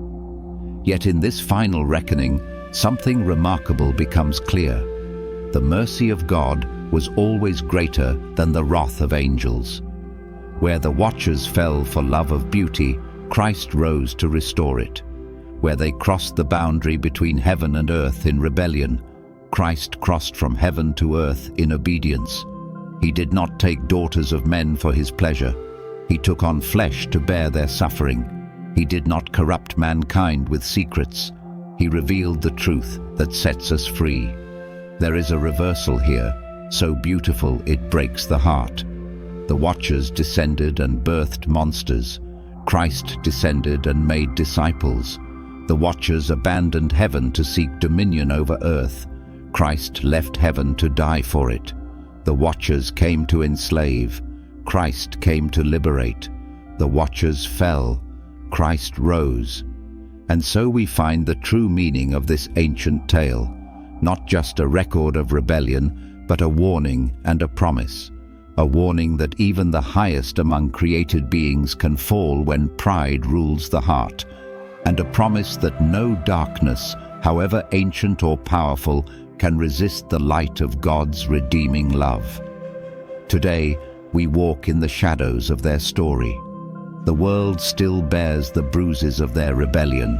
Yet in this final reckoning, something remarkable becomes clear. The mercy of God was always greater than the wrath of angels. Where the Watchers fell for love of beauty, Christ rose to restore it. Where they crossed the boundary between heaven and earth in rebellion, Christ crossed from heaven to earth in obedience. He did not take daughters of men for his pleasure. He took on flesh to bear their suffering. He did not corrupt mankind with secrets. He revealed the truth that sets us free. There is a reversal here, so beautiful it breaks the heart. The Watchers descended and birthed monsters. Christ descended and made disciples. The Watchers abandoned heaven to seek dominion over earth. Christ left heaven to die for it. The Watchers came to enslave. Christ came to liberate. The Watchers fell. Christ rose. And so we find the true meaning of this ancient tale, not just a record of rebellion, but a warning and a promise. A warning that even the highest among created beings can fall when pride rules the heart, and a promise that no darkness, however ancient or powerful, can resist the light of God's redeeming love. Today, we walk in the shadows of their story. The world still bears the bruises of their rebellion.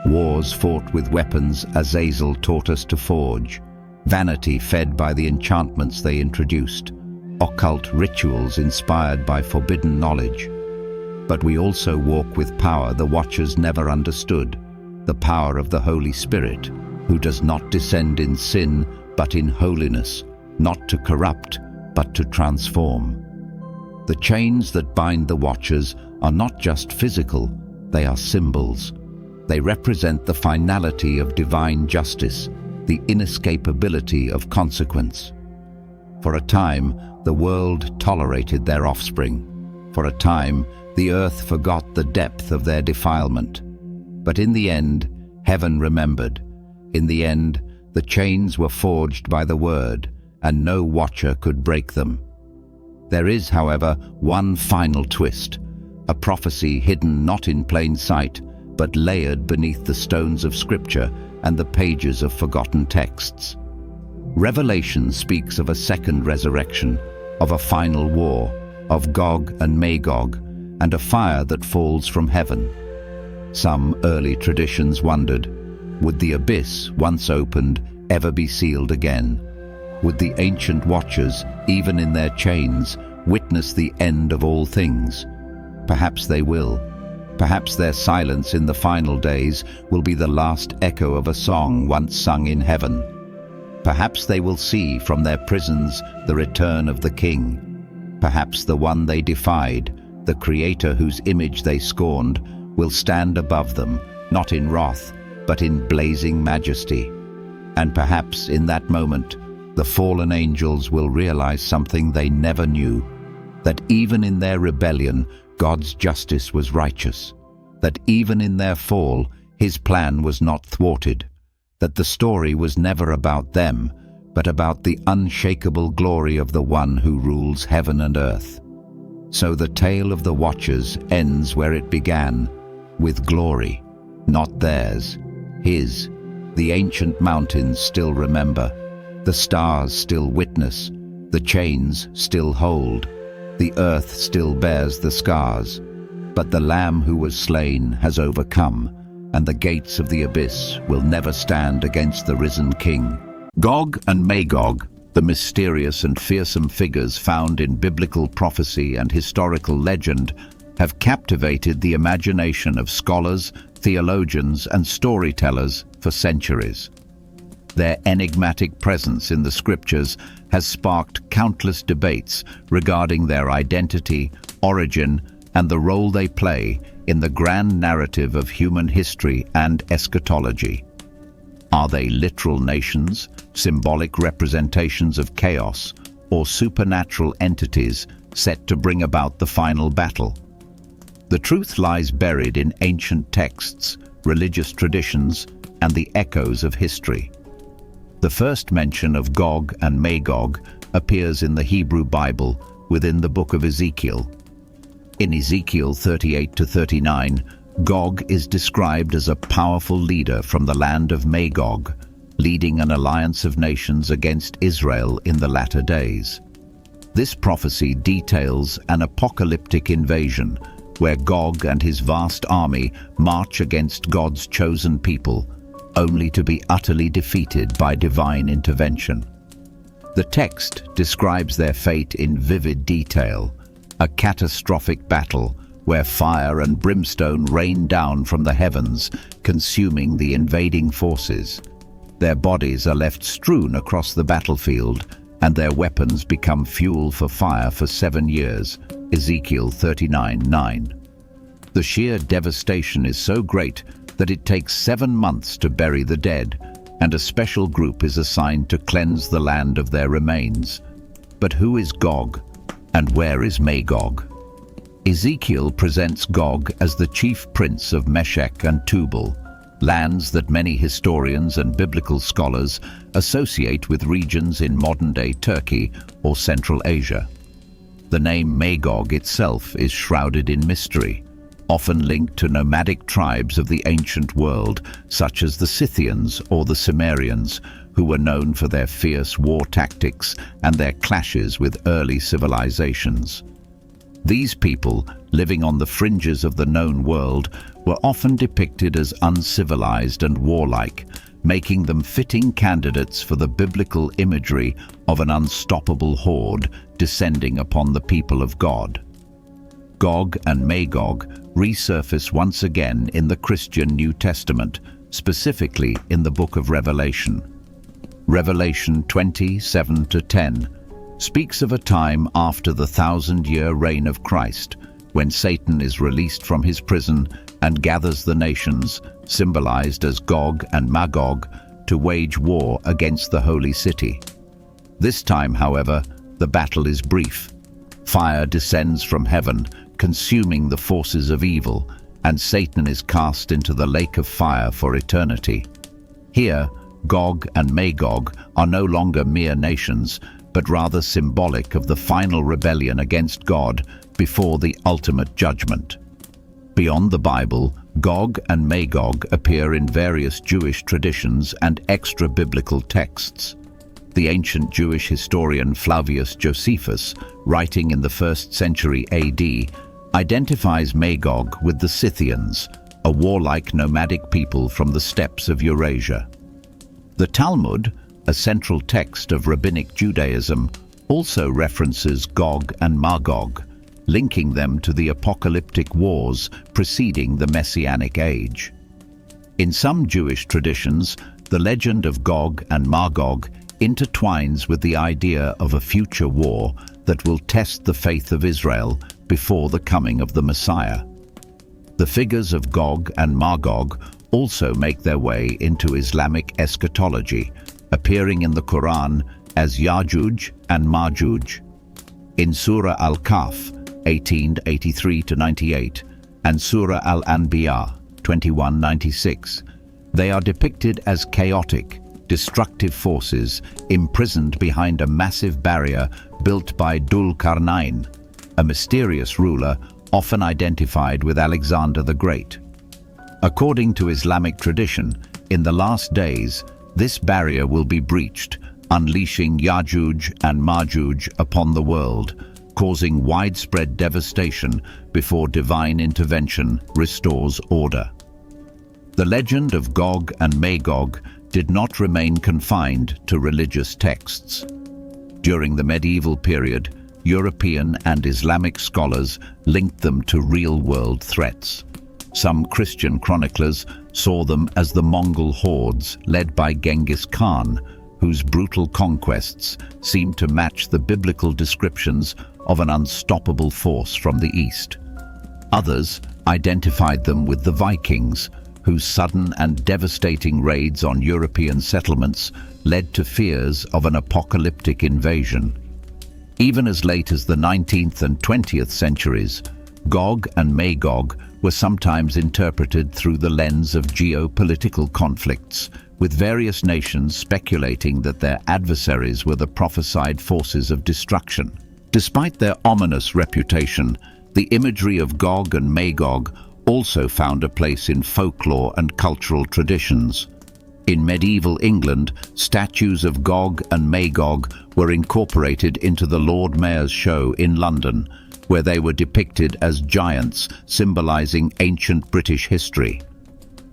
Wars fought with weapons Azazel taught us to forge. Vanity fed by the enchantments they introduced. Occult rituals inspired by forbidden knowledge. But we also walk with power the Watchers never understood, the power of the Holy Spirit, who does not descend in sin but in holiness, not to corrupt but to transform. The chains that bind the Watchers are not just physical, they are symbols. They represent the finality of divine justice, the inescapability of consequence. For a time, the world tolerated their offspring. For a time, the earth forgot the depth of their defilement. But in the end, heaven remembered. In the end, the chains were forged by the word, and no Watcher could break them. There is, however, one final twist, a prophecy hidden not in plain sight, but layered beneath the stones of Scripture and the pages of forgotten texts. Revelation speaks of a second resurrection, of a final war, of Gog and Magog, and a fire that falls from heaven. Some early traditions wondered, would the abyss, once opened, ever be sealed again? Would the ancient Watchers, even in their chains, witness the end of all things? Perhaps they will. Perhaps their silence in the final days will be the last echo of a song once sung in heaven. Perhaps they will see from their prisons the return of the King. Perhaps the one they defied, the Creator whose image they scorned, will stand above them, not in wrath, but in blazing majesty. And perhaps in that moment, the fallen angels will realize something they never knew, that even in their rebellion, God's justice was righteous, that even in their fall, His plan was not thwarted, that the story was never about them, but about the unshakable glory of the one who rules heaven and earth. So the tale of the Watchers ends where it began, with glory, not theirs, His. The ancient mountains still remember, the stars still witness, the chains still hold, the earth still bears the scars, but the Lamb who was slain has overcome, and the gates of the abyss will never stand against the risen King. Gog and Magog, the mysterious and fearsome figures found in biblical prophecy and historical legend, have captivated the imagination of scholars, theologians, and storytellers for centuries. Their enigmatic presence in the Scriptures has sparked countless debates regarding their identity, origin, and the role they play in the grand narrative of human history and eschatology. Are they literal nations, symbolic representations of chaos, or supernatural entities set to bring about the final battle? The truth lies buried in ancient texts, religious traditions, and the echoes of history. The first mention of Gog and Magog appears in the Hebrew Bible within the book of Ezekiel. In Ezekiel 38-39, Gog is described as a powerful leader from the land of Magog, leading an alliance of nations against Israel in the latter days. This prophecy details an apocalyptic invasion where Gog and his vast army march against God's chosen people, only to be utterly defeated by divine intervention. The text describes their fate in vivid detail, a catastrophic battle where fire and brimstone rain down from the heavens, consuming the invading forces. Their bodies are left strewn across the battlefield, and their weapons become fuel for fire for 7 years. Ezekiel 39:9. The sheer devastation is so great that it takes 7 months to bury the dead, and a special group is assigned to cleanse the land of their remains. But who is Gog, and where is Magog? Ezekiel presents Gog as the chief prince of Meshech and Tubal, lands that many historians and biblical scholars associate with regions in modern-day Turkey or Central Asia. The name Magog itself is shrouded in mystery, often linked to nomadic tribes of the ancient world, such as the Scythians or the Cimmerians, who were known for their fierce war tactics and their clashes with early civilizations. These people, living on the fringes of the known world, were often depicted as uncivilized and warlike, making them fitting candidates for the biblical imagery of an unstoppable horde descending upon the people of God. Gog and Magog resurface once again in the Christian New Testament, specifically in the book of Revelation. Revelation 20:7-10 speaks of a time after the 1,000-year reign of Christ, when Satan is released from his prison and gathers the nations, symbolized as Gog and Magog, to wage war against the holy city. This time, however, the battle is brief. Fire descends from heaven, consuming the forces of evil, and Satan is cast into the lake of fire for eternity. Here, Gog and Magog are no longer mere nations, but rather symbolic of the final rebellion against God before the ultimate judgment. Beyond the Bible, Gog and Magog appear in various Jewish traditions and extra-biblical texts. The ancient Jewish historian Flavius Josephus, writing in the 1st century AD, identifies Magog with the Scythians, a warlike nomadic people from the steppes of Eurasia. The Talmud, a central text of rabbinic Judaism, also references Gog and Magog, linking them to the apocalyptic wars preceding the Messianic age. In some Jewish traditions, the legend of Gog and Magog intertwines with the idea of a future war that will test the faith of Israel before the coming of the Messiah. The figures of Gog and Magog also make their way into Islamic eschatology, appearing in the Quran as Yajuj and Majuj. In Surah Al-Kahf 18:83-98 and Surah Al-Anbiya 21:96, they are depicted as chaotic, destructive forces imprisoned behind a massive barrier built by Dhul Qarnayn, a mysterious ruler often identified with Alexander the Great. According to Islamic tradition, in the last days, this barrier will be breached, unleashing Yajuj and Majuj upon the world, causing widespread devastation before divine intervention restores order. The legend of Gog and Magog did not remain confined to religious texts. During the medieval period, European and Islamic scholars linked them to real-world threats. Some Christian chroniclers saw them as the Mongol hordes led by Genghis Khan, whose brutal conquests seemed to match the biblical descriptions of an unstoppable force from the east. Others identified them with the Vikings, whose sudden and devastating raids on European settlements led to fears of an apocalyptic invasion. Even as late as the 19th and 20th centuries, Gog and Magog were sometimes interpreted through the lens of geopolitical conflicts, with various nations speculating that their adversaries were the prophesied forces of destruction. Despite their ominous reputation, the imagery of Gog and Magog also found a place in folklore and cultural traditions. In medieval England, statues of Gog and Magog were incorporated into the Lord Mayor's Show in London, where they were depicted as giants symbolizing ancient British history.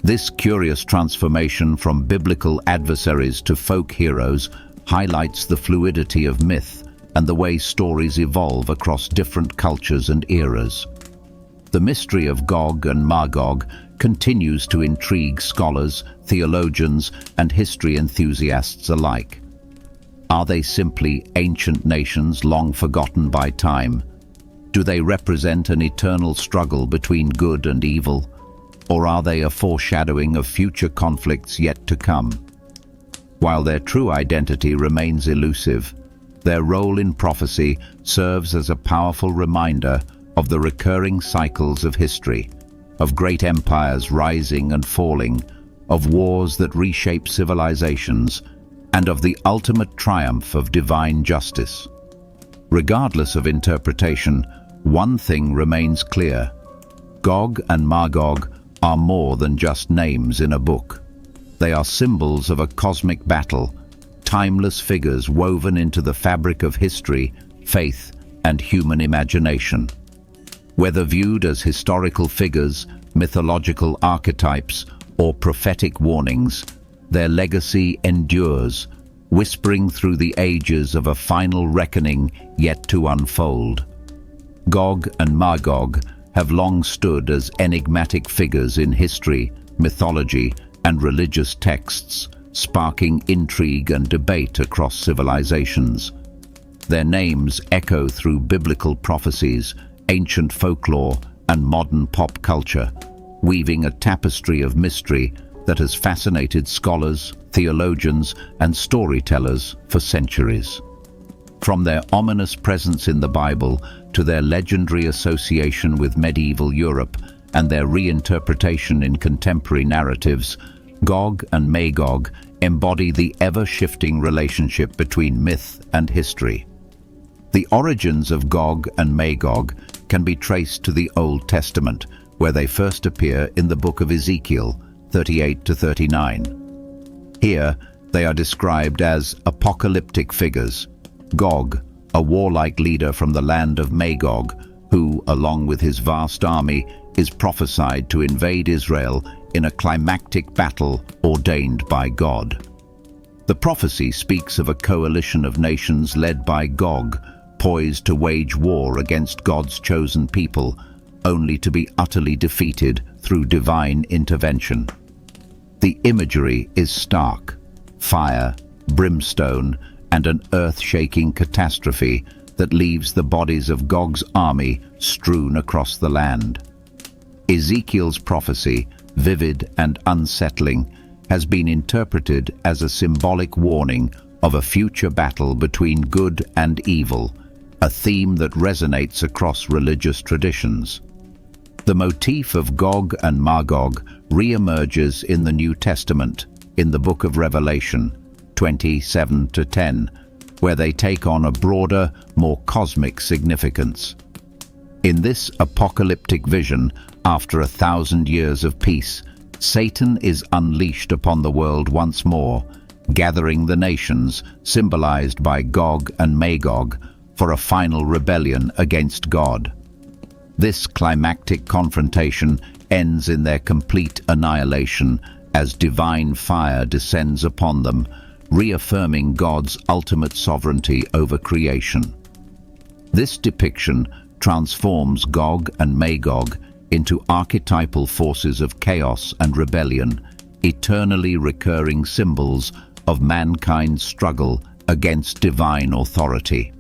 This curious transformation from biblical adversaries to folk heroes highlights the fluidity of myth and the way stories evolve across different cultures and eras. The mystery of Gog and Magog continues to intrigue scholars, theologians, and history enthusiasts alike. Are they simply ancient nations long forgotten by time? Do they represent an eternal struggle between good and evil? Or are they a foreshadowing of future conflicts yet to come? While their true identity remains elusive, their role in prophecy serves as a powerful reminder of the recurring cycles of history, of great empires rising and falling, of wars that reshape civilizations, and of the ultimate triumph of divine justice. Regardless of interpretation, one thing remains clear: Gog and Magog are more than just names in a book. They are symbols of a cosmic battle, timeless figures woven into the fabric of history, faith, and human imagination. Whether viewed as historical figures, mythological archetypes, or prophetic warnings, their legacy endures, whispering through the ages of a final reckoning yet to unfold. Gog and Magog have long stood as enigmatic figures in history, mythology, and religious texts, sparking intrigue and debate across civilizations. Their names echo through biblical prophecies, ancient folklore, and modern pop culture, weaving a tapestry of mystery that has fascinated scholars, theologians, and storytellers for centuries. From their ominous presence in the Bible to their legendary association with medieval Europe and their reinterpretation in contemporary narratives, Gog and Magog embody the ever-shifting relationship between myth and history. The origins of Gog and Magog can be traced to the Old Testament, where they first appear in the book of Ezekiel 38 to 39. Here, they are described as apocalyptic figures. Gog, a warlike leader from the land of Magog, who, along with his vast army, is prophesied to invade Israel in a climactic battle ordained by God. The prophecy speaks of a coalition of nations led by Gog, poised to wage war against God's chosen people, only to be utterly defeated through divine intervention. The imagery is stark: fire, brimstone, and an earth-shaking catastrophe that leaves the bodies of Gog's army strewn across the land. Ezekiel's prophecy, vivid and unsettling, has been interpreted as a symbolic warning of a future battle between good and evil, a theme that resonates across religious traditions. The motif of Gog and Magog re-emerges in the New Testament, in the book of Revelation 27 to 10, where they take on a broader, more cosmic significance. In this apocalyptic vision, after 1,000 years of peace, Satan is unleashed upon the world once more, gathering the nations, symbolized by Gog and Magog, for a final rebellion against God. This climactic confrontation ends in their complete annihilation as divine fire descends upon them, reaffirming God's ultimate sovereignty over creation. This depiction transforms Gog and Magog into archetypal forces of chaos and rebellion, eternally recurring symbols of mankind's struggle against divine authority.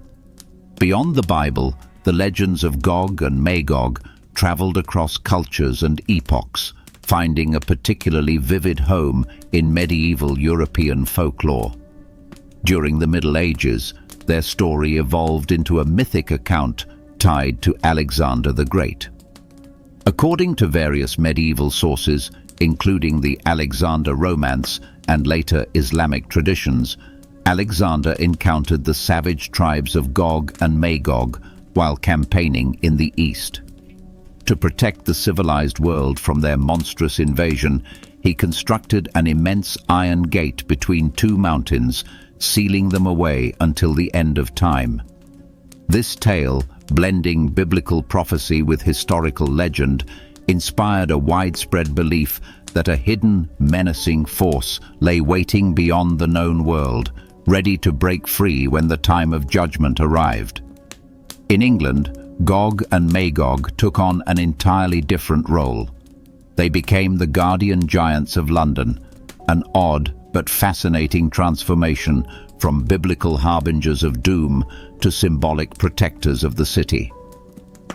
Beyond the Bible, the legends of Gog and Magog traveled across cultures and epochs, finding a particularly vivid home in medieval European folklore. During the Middle Ages, their story evolved into a mythic account tied to Alexander the Great. According to various medieval sources, including the Alexander Romance and later Islamic traditions, Alexander encountered the savage tribes of Gog and Magog while campaigning in the east. To protect the civilized world from their monstrous invasion, he constructed an immense iron gate between two mountains, sealing them away until the end of time. This tale, blending biblical prophecy with historical legend, inspired a widespread belief that a hidden, menacing force lay waiting beyond the known world, ready to break free when the time of judgment arrived. In England, Gog and Magog took on an entirely different role. They became the guardian giants of London, an odd but fascinating transformation from biblical harbingers of doom to symbolic protectors of the city.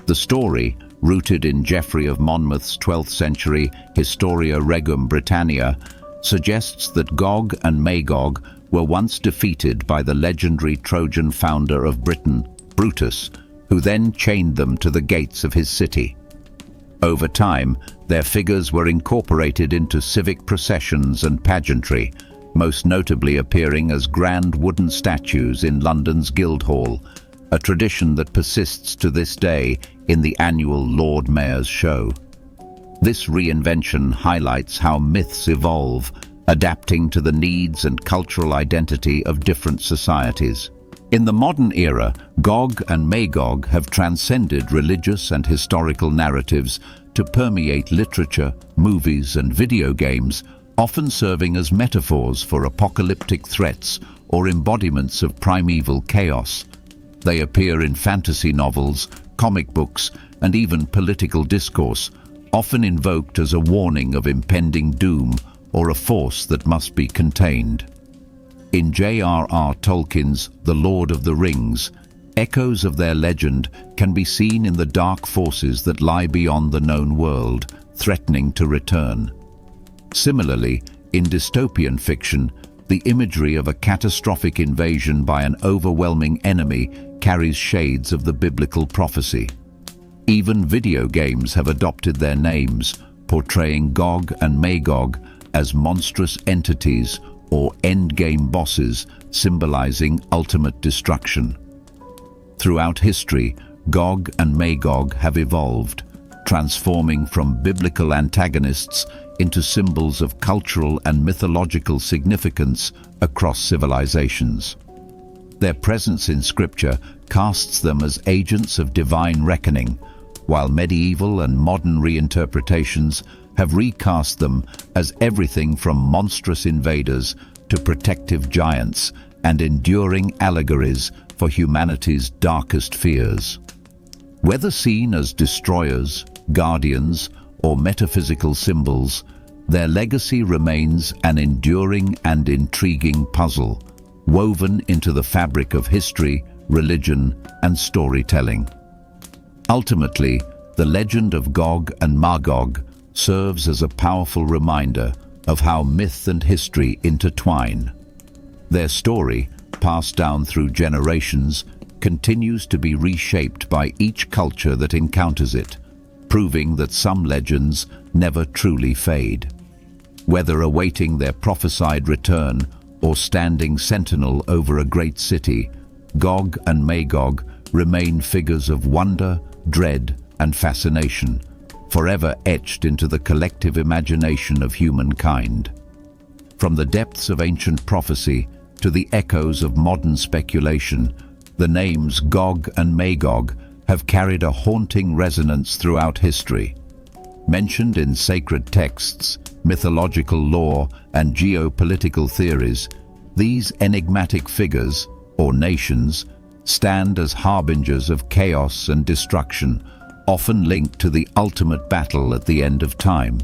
The story, rooted in Geoffrey of Monmouth's 12th century Historia Regum Britannia, suggests that Gog and Magog were once defeated by the legendary Trojan founder of Britain, Brutus, who then chained them to the gates of his city. Over time, their figures were incorporated into civic processions and pageantry, most notably appearing as grand wooden statues in London's Guildhall, a tradition that persists to this day in the annual Lord Mayor's Show. This reinvention highlights how myths evolve, adapting to the needs and cultural identity of different societies. In the modern era, Gog and Magog have transcended religious and historical narratives to permeate literature, movies, and video games, often serving as metaphors for apocalyptic threats or embodiments of primeval chaos. They appear in fantasy novels, comic books, and even political discourse, often invoked as a warning of impending doom or a force that must be contained. In J.R.R. Tolkien's The Lord of the Rings, echoes of their legend can be seen in the dark forces that lie beyond the known world, threatening to return. Similarly, in dystopian fiction, the imagery of a catastrophic invasion by an overwhelming enemy carries shades of the biblical prophecy. Even video games have adopted their names, portraying Gog and Magog as monstrous entities or endgame bosses symbolizing ultimate destruction. Throughout history, Gog and Magog have evolved, transforming from biblical antagonists into symbols of cultural and mythological significance across civilizations. Their presence in Scripture casts them as agents of divine reckoning, while medieval and modern reinterpretations have recast them as everything from monstrous invaders to protective giants and enduring allegories for humanity's darkest fears. Whether seen as destroyers, guardians, or metaphysical symbols, their legacy remains an enduring and intriguing puzzle, woven into the fabric of history, religion, and storytelling. Ultimately, the legend of Gog and Magog serves as a powerful reminder of how myth and history intertwine. Their story, passed down through generations, continues to be reshaped by each culture that encounters it, proving that some legends never truly fade. Whether awaiting their prophesied return or standing sentinel over a great city, Gog and Magog remain figures of wonder, dread, and fascination, forever etched into the collective imagination of humankind. From the depths of ancient prophecy to the echoes of modern speculation, the names Gog and Magog have carried a haunting resonance throughout history. Mentioned in sacred texts, mythological lore, and geopolitical theories, these enigmatic figures, or nations, stand as harbingers of chaos and destruction, often linked to the ultimate battle at the end of time.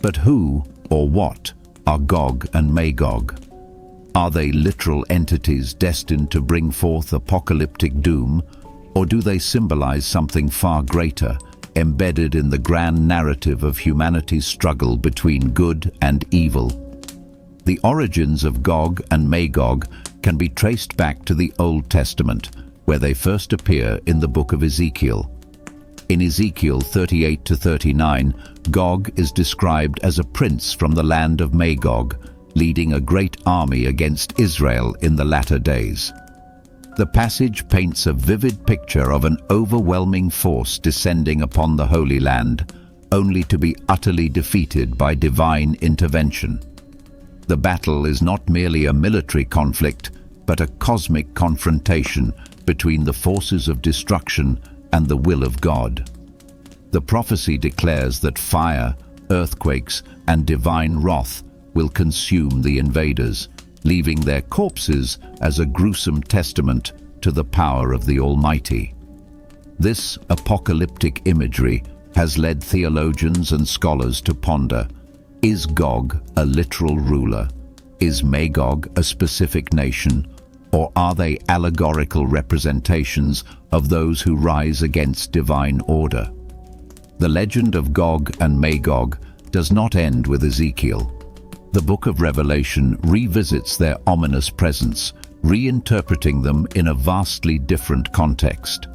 But who, or what, are Gog and Magog? Are they literal entities destined to bring forth apocalyptic doom, or do they symbolize something far greater, embedded in the grand narrative of humanity's struggle between good and evil? The origins of Gog and Magog can be traced back to the Old Testament, where they first appear in the book of Ezekiel. In Ezekiel 38-39, Gog is described as a prince from the land of Magog, leading a great army against Israel in the latter days. The passage paints a vivid picture of an overwhelming force descending upon the Holy Land, only to be utterly defeated by divine intervention. The battle is not merely a military conflict, but a cosmic confrontation between the forces of destruction and the will of God. The prophecy declares that fire, earthquakes, and divine wrath will consume the invaders, leaving their corpses as a gruesome testament to the power of the Almighty. This apocalyptic imagery has led theologians and scholars to ponder: is Gog a literal ruler? Is Magog a specific nation? Or are they allegorical representations of those who rise against divine order? The legend of Gog and Magog does not end with Ezekiel. The book of Revelation revisits their ominous presence, reinterpreting them in a vastly different context.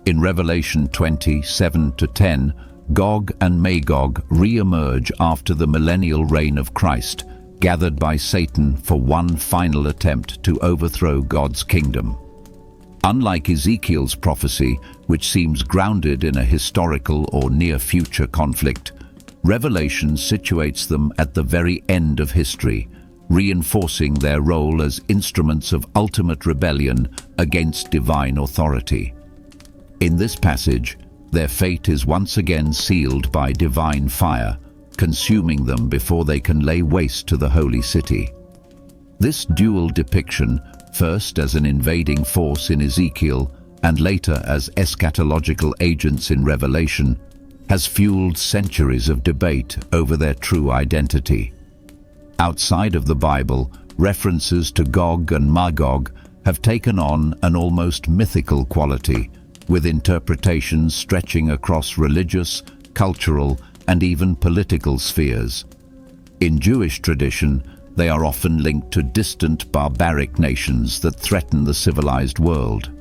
In Revelation 20:7-10, Gog and Magog re-emerge after the millennial reign of Christ, gathered by Satan for one final attempt to overthrow God's kingdom. Unlike Ezekiel's prophecy, which seems grounded in a historical or near-future conflict, Revelation situates them at the very end of history, reinforcing their role as instruments of ultimate rebellion against divine authority. In this passage, their fate is once again sealed by divine fire, consuming them before they can lay waste to the holy city. This dual depiction, first as an invading force in Ezekiel and later as eschatological agents in Revelation, has fueled centuries of debate over their true identity. Outside of the Bible, references to Gog and Magog have taken on an almost mythical quality, with interpretations stretching across religious, cultural, and even political spheres. In Jewish tradition, they are often linked to distant barbaric nations that threaten the civilized world.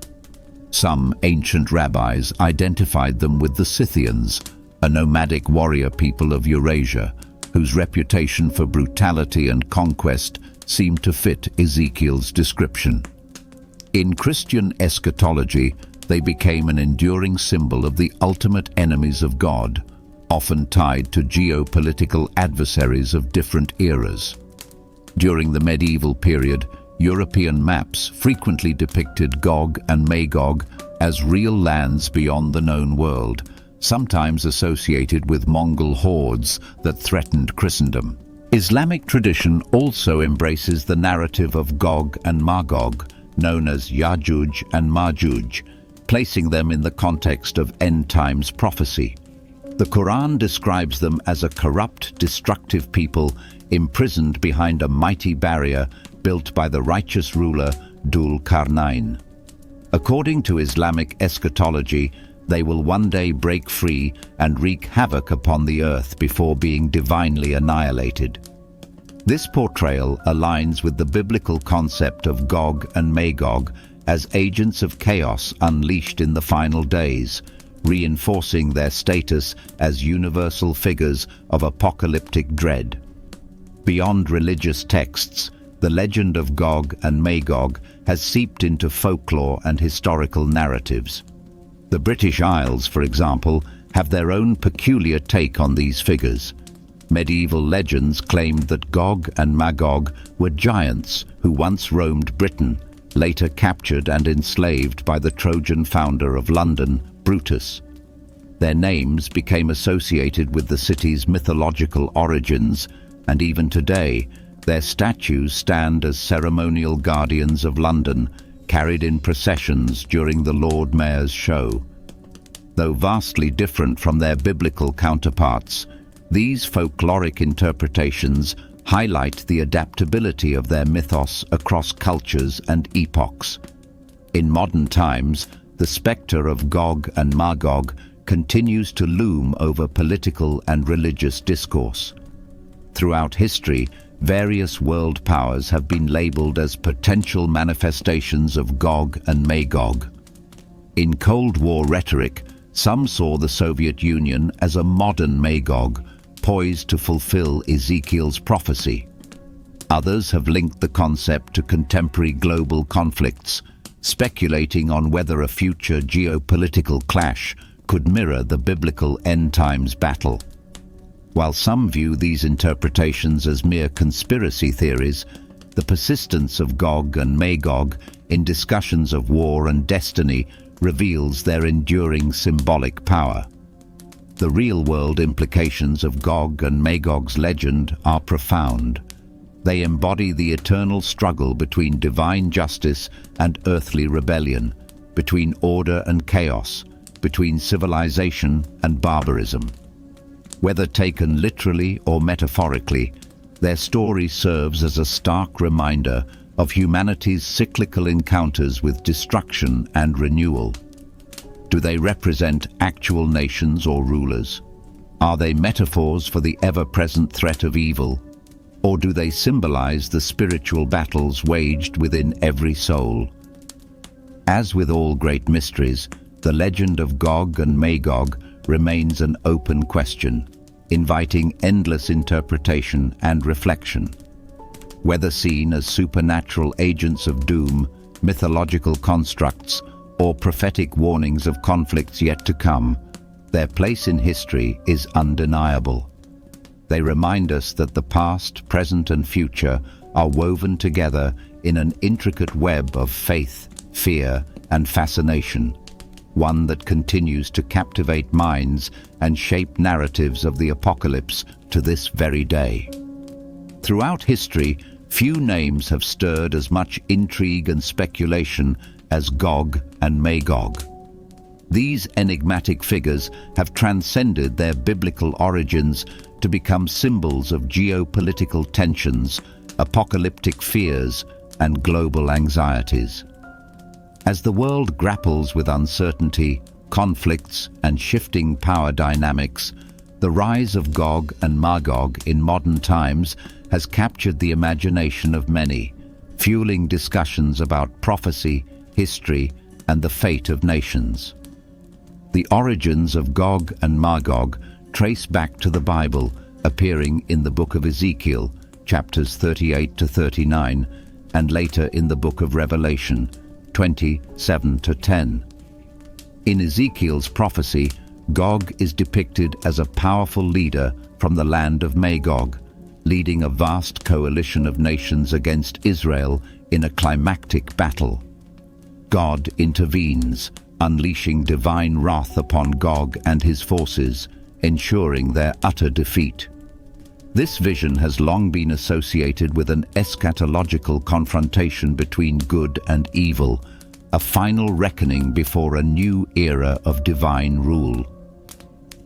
Some ancient rabbis identified them with the Scythians, a nomadic warrior people of Eurasia, whose reputation for brutality and conquest seemed to fit Ezekiel's description. In Christian eschatology, they became an enduring symbol of the ultimate enemies of God, often tied to geopolitical adversaries of different eras. During the medieval period, European maps frequently depicted Gog and Magog as real lands beyond the known world, sometimes associated with Mongol hordes that threatened Christendom. Islamic tradition also embraces the narrative of Gog and Magog, known as Yajuj and Majuj, placing them in the context of end times prophecy. The Quran describes them as a corrupt, destructive people imprisoned behind a mighty barrier built by the righteous ruler Dhul Qarnayn. According to Islamic eschatology, they will one day break free and wreak havoc upon the earth before being divinely annihilated. This portrayal aligns with the biblical concept of Gog and Magog as agents of chaos unleashed in the final days, reinforcing their status as universal figures of apocalyptic dread. Beyond religious texts, the legend of Gog and Magog has seeped into folklore and historical narratives. The British Isles, for example, have their own peculiar take on these figures. Medieval legends claimed that Gog and Magog were giants who once roamed Britain, later captured and enslaved by the Trojan founder of London, Brutus. Their names became associated with the city's mythological origins, and even today, their statues stand as ceremonial guardians of London, carried in processions during the Lord Mayor's show. Though vastly different from their biblical counterparts, these folkloric interpretations highlight the adaptability of their mythos across cultures and epochs. In modern times, the spectre of Gog and Magog continues to loom over political and religious discourse. Throughout history, various world powers have been labeled as potential manifestations of Gog and Magog. In Cold War rhetoric, some saw the Soviet Union as a modern Magog, poised to fulfill Ezekiel's prophecy. Others have linked the concept to contemporary global conflicts, speculating on whether a future geopolitical clash could mirror the biblical end times battle. While some view these interpretations as mere conspiracy theories, the persistence of Gog and Magog in discussions of war and destiny reveals their enduring symbolic power. The real-world implications of Gog and Magog's legend are profound. They embody the eternal struggle between divine justice and earthly rebellion, between order and chaos, between civilization and barbarism. Whether taken literally or metaphorically, their story serves as a stark reminder of humanity's cyclical encounters with destruction and renewal. Do they represent actual nations or rulers? Are they metaphors for the ever-present threat of evil? Or do they symbolize the spiritual battles waged within every soul? As with all great mysteries, the legend of Gog and Magog remains an open question, inviting endless interpretation and reflection. Whether seen as supernatural agents of doom, mythological constructs, or prophetic warnings of conflicts yet to come, their place in history is undeniable. They remind us that the past, present, and future are woven together in an intricate web of faith, fear, and fascination, one that continues to captivate minds and shape narratives of the apocalypse to this very day. Throughout history, few names have stirred as much intrigue and speculation as Gog and Magog. These enigmatic figures have transcended their biblical origins to become symbols of geopolitical tensions, apocalyptic fears, and global anxieties. As the world grapples with uncertainty, conflicts, and shifting power dynamics, the rise of Gog and Magog in modern times has captured the imagination of many, fueling discussions about prophecy, history, and the fate of nations. The origins of Gog and Magog trace back to the Bible, appearing in the book of Ezekiel, chapters 38 to 39, and later in the book of Revelation, 27 to 10. In Ezekiel's prophecy, Gog is depicted as a powerful leader from the land of Magog, leading a vast coalition of nations against Israel in a climactic battle. God intervenes, unleashing divine wrath upon Gog and his forces, ensuring their utter defeat. This vision has long been associated with an eschatological confrontation between good and evil, a final reckoning before a new era of divine rule.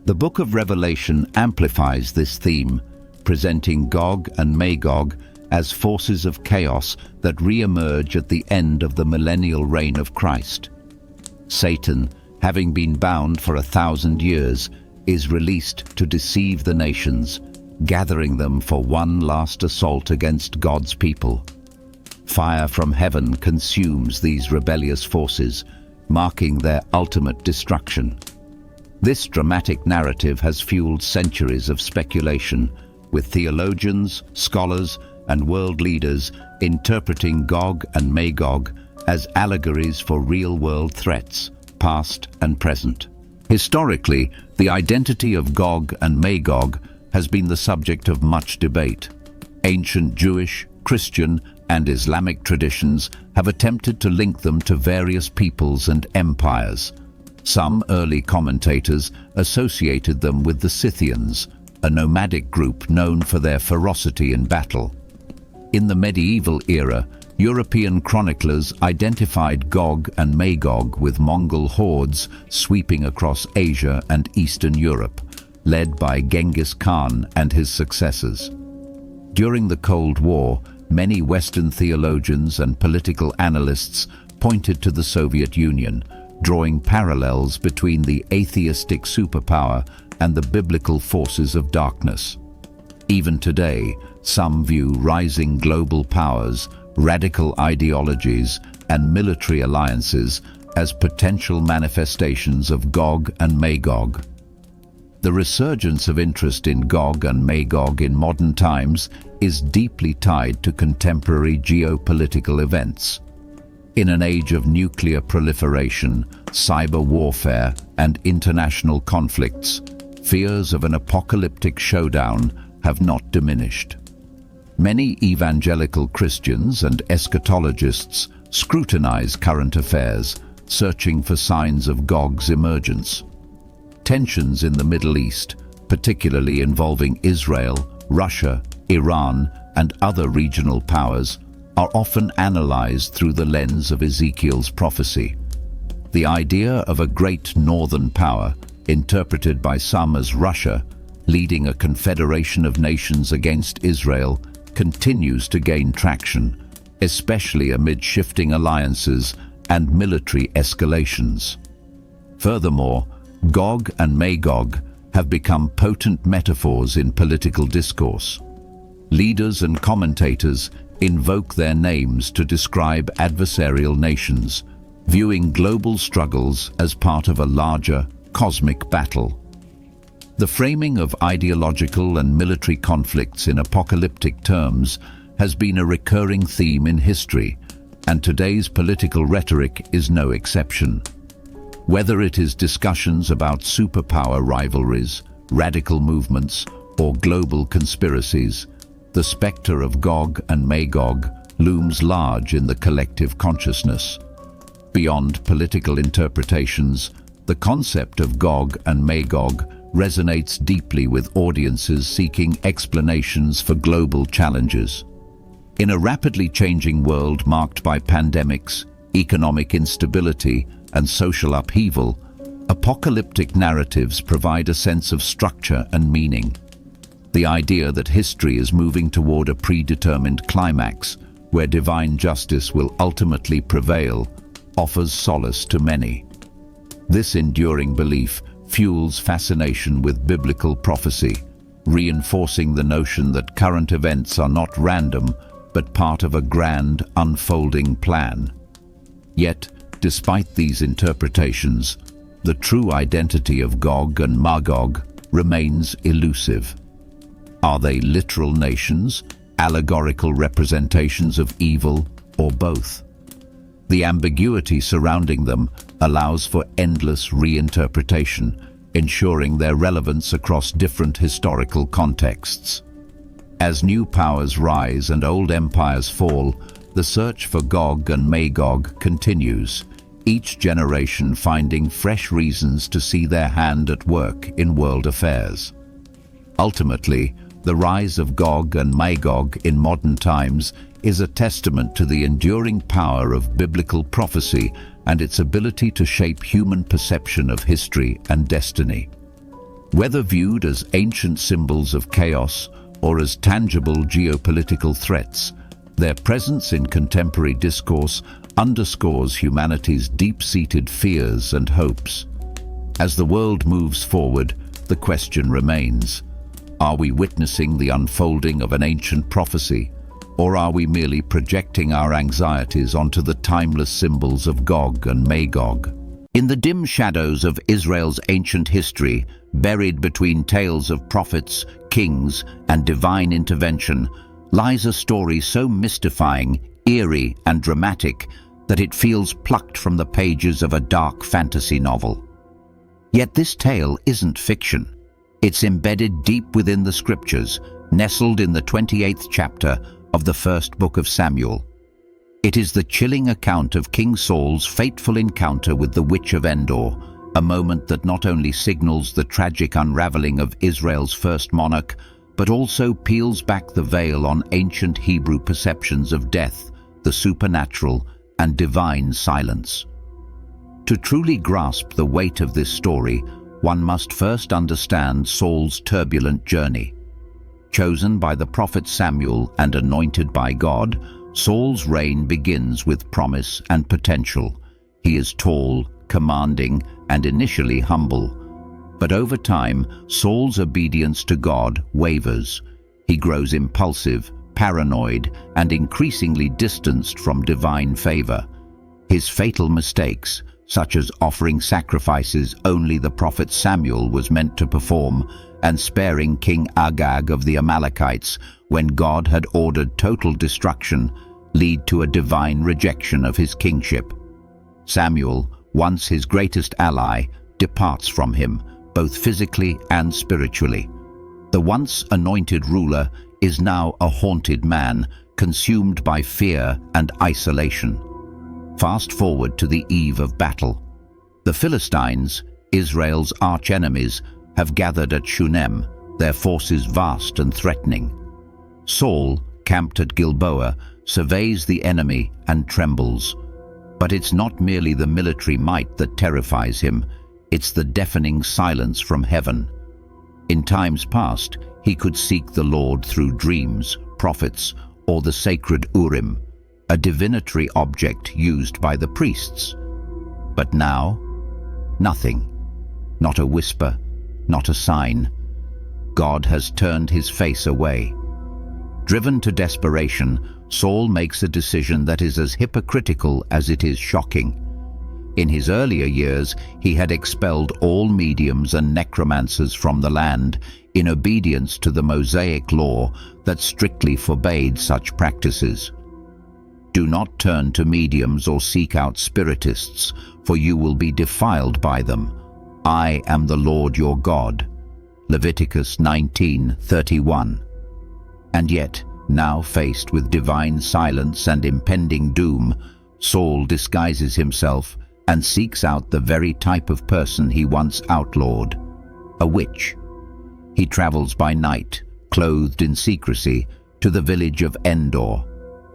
The book of Revelation amplifies this theme, presenting Gog and Magog as forces of chaos that re-emerge at the end of the millennial reign of Christ. Satan, having been bound for 1,000 years, is released to deceive the nations, gathering them for one last assault against God's people. Fire from heaven consumes these rebellious forces, marking their ultimate destruction. This dramatic narrative has fueled centuries of speculation, with theologians, scholars, and world leaders interpreting Gog and Magog as allegories for real-world threats, past and present. Historically, the identity of Gog and Magog has been the subject of much debate. Ancient Jewish, Christian, and Islamic traditions have attempted to link them to various peoples and empires. Some early commentators associated them with the Scythians, a nomadic group known for their ferocity in battle. In the medieval era, European chroniclers identified Gog and Magog with Mongol hordes sweeping across Asia and Eastern Europe, led by Genghis Khan and his successors. During the Cold War, many Western theologians and political analysts pointed to the Soviet Union, drawing parallels between the atheistic superpower and the biblical forces of darkness. Even today, some view rising global powers, radical ideologies, and military alliances as potential manifestations of Gog and Magog. The resurgence of interest in Gog and Magog in modern times is deeply tied to contemporary geopolitical events. In an age of nuclear proliferation, cyber warfare, and international conflicts, fears of an apocalyptic showdown have not diminished. Many evangelical Christians and eschatologists scrutinize current affairs, searching for signs of Gog's emergence. Tensions in the Middle East, particularly involving Israel, Russia, Iran, and other regional powers are often analyzed through the lens of Ezekiel's prophecy. The idea of a great northern power, interpreted by some as Russia, leading a confederation of nations against Israel, continues to gain traction, especially amid shifting alliances and military escalations. Furthermore, Gog and Magog have become potent metaphors in political discourse. Leaders and commentators invoke their names to describe adversarial nations, viewing global struggles as part of a larger, cosmic battle. The framing of ideological and military conflicts in apocalyptic terms has been a recurring theme in history, and today's political rhetoric is no exception. Whether it is discussions about superpower rivalries, radical movements, or global conspiracies, the specter of Gog and Magog looms large in the collective consciousness. Beyond political interpretations, the concept of Gog and Magog resonates deeply with audiences seeking explanations for global challenges. In a rapidly changing world marked by pandemics, economic instability, and social upheaval, apocalyptic narratives provide a sense of structure and meaning. The idea that history is moving toward a predetermined climax, where divine justice will ultimately prevail, offers solace to many. This enduring belief fuels fascination with biblical prophecy, reinforcing the notion that current events are not random, but part of a grand, unfolding plan. Yet, despite these interpretations, the true identity of Gog and Magog remains elusive. Are they literal nations, allegorical representations of evil, or both? The ambiguity surrounding them allows for endless reinterpretation, ensuring their relevance across different historical contexts. As new powers rise and old empires fall, the search for Gog and Magog continues, each generation finding fresh reasons to see their hand at work in world affairs. Ultimately, the rise of Gog and Magog in modern times is a testament to the enduring power of biblical prophecy and its ability to shape human perception of history and destiny. Whether viewed as ancient symbols of chaos or as tangible geopolitical threats, their presence in contemporary discourse underscores humanity's deep-seated fears and hopes. As the world moves forward, the question remains: are we witnessing the unfolding of an ancient prophecy, or are we merely projecting our anxieties onto the timeless symbols of Gog and Magog? In the dim shadows of Israel's ancient history, buried between tales of prophets, kings, and divine intervention, lies a story so mystifying, eerie, and dramatic that it feels plucked from the pages of a dark fantasy novel. Yet this tale isn't fiction. It's embedded deep within the scriptures, nestled in the 28th chapter of the first book of Samuel. It is the chilling account of King Saul's fateful encounter with the Witch of Endor, a moment that not only signals the tragic unraveling of Israel's first monarch, but also peels back the veil on ancient Hebrew perceptions of death, the supernatural, and divine silence. To truly grasp the weight of this story, one must first understand Saul's turbulent journey. Chosen by the prophet Samuel and anointed by God, Saul's reign begins with promise and potential. He is tall, commanding, and initially humble. But over time, Saul's obedience to God wavers. He grows impulsive, paranoid, and increasingly distanced from divine favor. His fatal mistakes, such as offering sacrifices only the prophet Samuel was meant to perform, and sparing King Agag of the Amalekites when God had ordered total destruction, lead to a divine rejection of his kingship. Samuel, once his greatest ally, departs from him, both physically and spiritually. The once anointed ruler is now a haunted man, consumed by fear and isolation. Fast forward to the eve of battle. The Philistines, Israel's arch-enemies, have gathered at Shunem, their forces vast and threatening. Saul, camped at Gilboa, surveys the enemy and trembles. But it's not merely the military might that terrifies him, it's the deafening silence from heaven. In times past, he could seek the Lord through dreams, prophets, or the sacred Urim, a divinatory object used by the priests. But now, nothing. Not a whisper, not a sign. God has turned his face away. Driven to desperation, Saul makes a decision that is as hypocritical as it is shocking. In his earlier years, he had expelled all mediums and necromancers from the land in obedience to the Mosaic law that strictly forbade such practices. Do not turn to mediums or seek out spiritists, for you will be defiled by them. I am the Lord your God. Leviticus 19:31. And yet, now faced with divine silence and impending doom, Saul disguises himself and seeks out the very type of person he once outlawed, a witch. He travels by night, clothed in secrecy, to the village of Endor,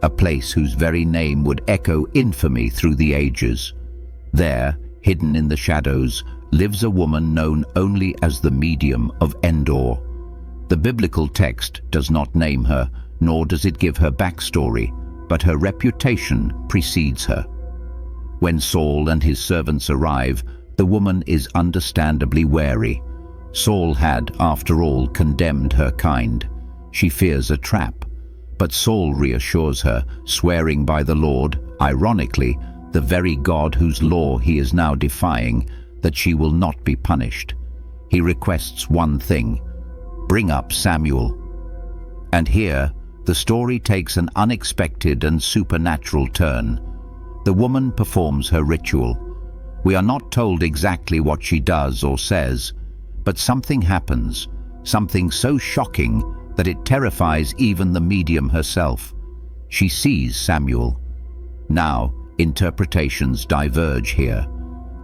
a place whose very name would echo infamy through the ages. There, hidden in the shadows, lives a woman known only as the medium of Endor. The biblical text does not name her, nor does it give her backstory, but her reputation precedes her. When Saul and his servants arrive, the woman is understandably wary. Saul had, after all, condemned her kind. She fears a trap. But Saul reassures her, swearing by the Lord, ironically, the very God whose law he is now defying, that she will not be punished. He requests one thing: bring up Samuel. And here, the story takes an unexpected and supernatural turn. The woman performs her ritual. We are not told exactly what she does or says, but something happens, something so shocking that it terrifies even the medium herself. She sees Samuel. Now, interpretations diverge here.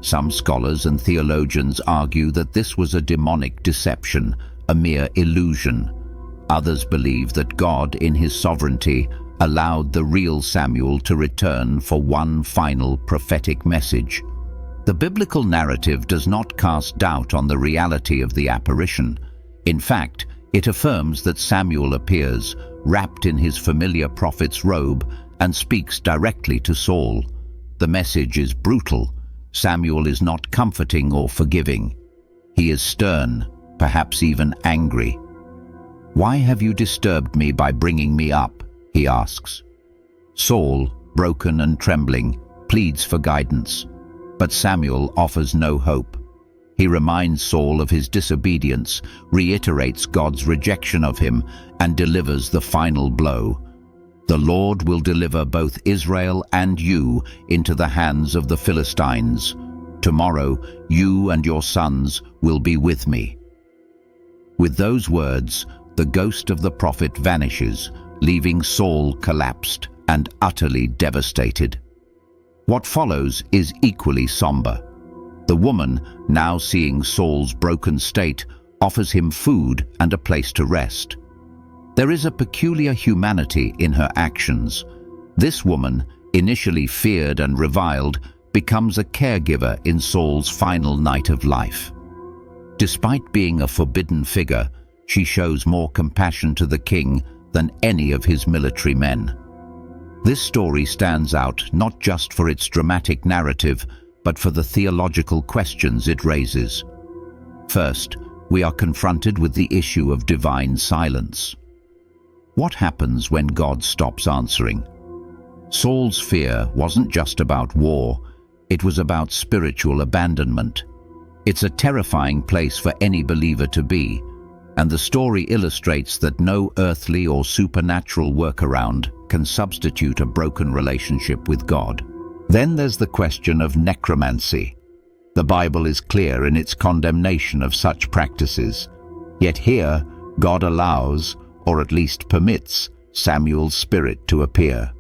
Some scholars and theologians argue that this was a demonic deception, a mere illusion. Others believe that God, in his sovereignty, allowed the real Samuel to return for one final prophetic message. The biblical narrative does not cast doubt on the reality of the apparition. In fact, it affirms that Samuel appears, wrapped in his familiar prophet's robe, and speaks directly to Saul. The message is brutal. Samuel is not comforting or forgiving. He is stern, perhaps even angry. "Why have you disturbed me by bringing me up?" he asks. Saul, broken and trembling, pleads for guidance, but Samuel offers no hope. He reminds Saul of his disobedience, reiterates God's rejection of him, and delivers the final blow. "The Lord will deliver both Israel and you into the hands of the Philistines. Tomorrow you and your sons will be with me." With those words, the ghost of the prophet vanishes, leaving Saul collapsed and utterly devastated. What follows is equally somber. The woman, now seeing Saul's broken state, offers him food and a place to rest. There is a peculiar humanity in her actions. This woman, initially feared and reviled, becomes a caregiver in Saul's final night of life. Despite being a forbidden figure, she shows more compassion to the king than any of his military men. This story stands out not just for its dramatic narrative, but for the theological questions it raises. First, we are confronted with the issue of divine silence. What happens when God stops answering? Saul's fear wasn't just about war, it was about spiritual abandonment. It's a terrifying place for any believer to be, and the story illustrates that no earthly or supernatural workaround can substitute a broken relationship with God. Then there's the question of necromancy. The Bible is clear in its condemnation of such practices. Yet here, God allows, or at least permits, Samuel's spirit to appear.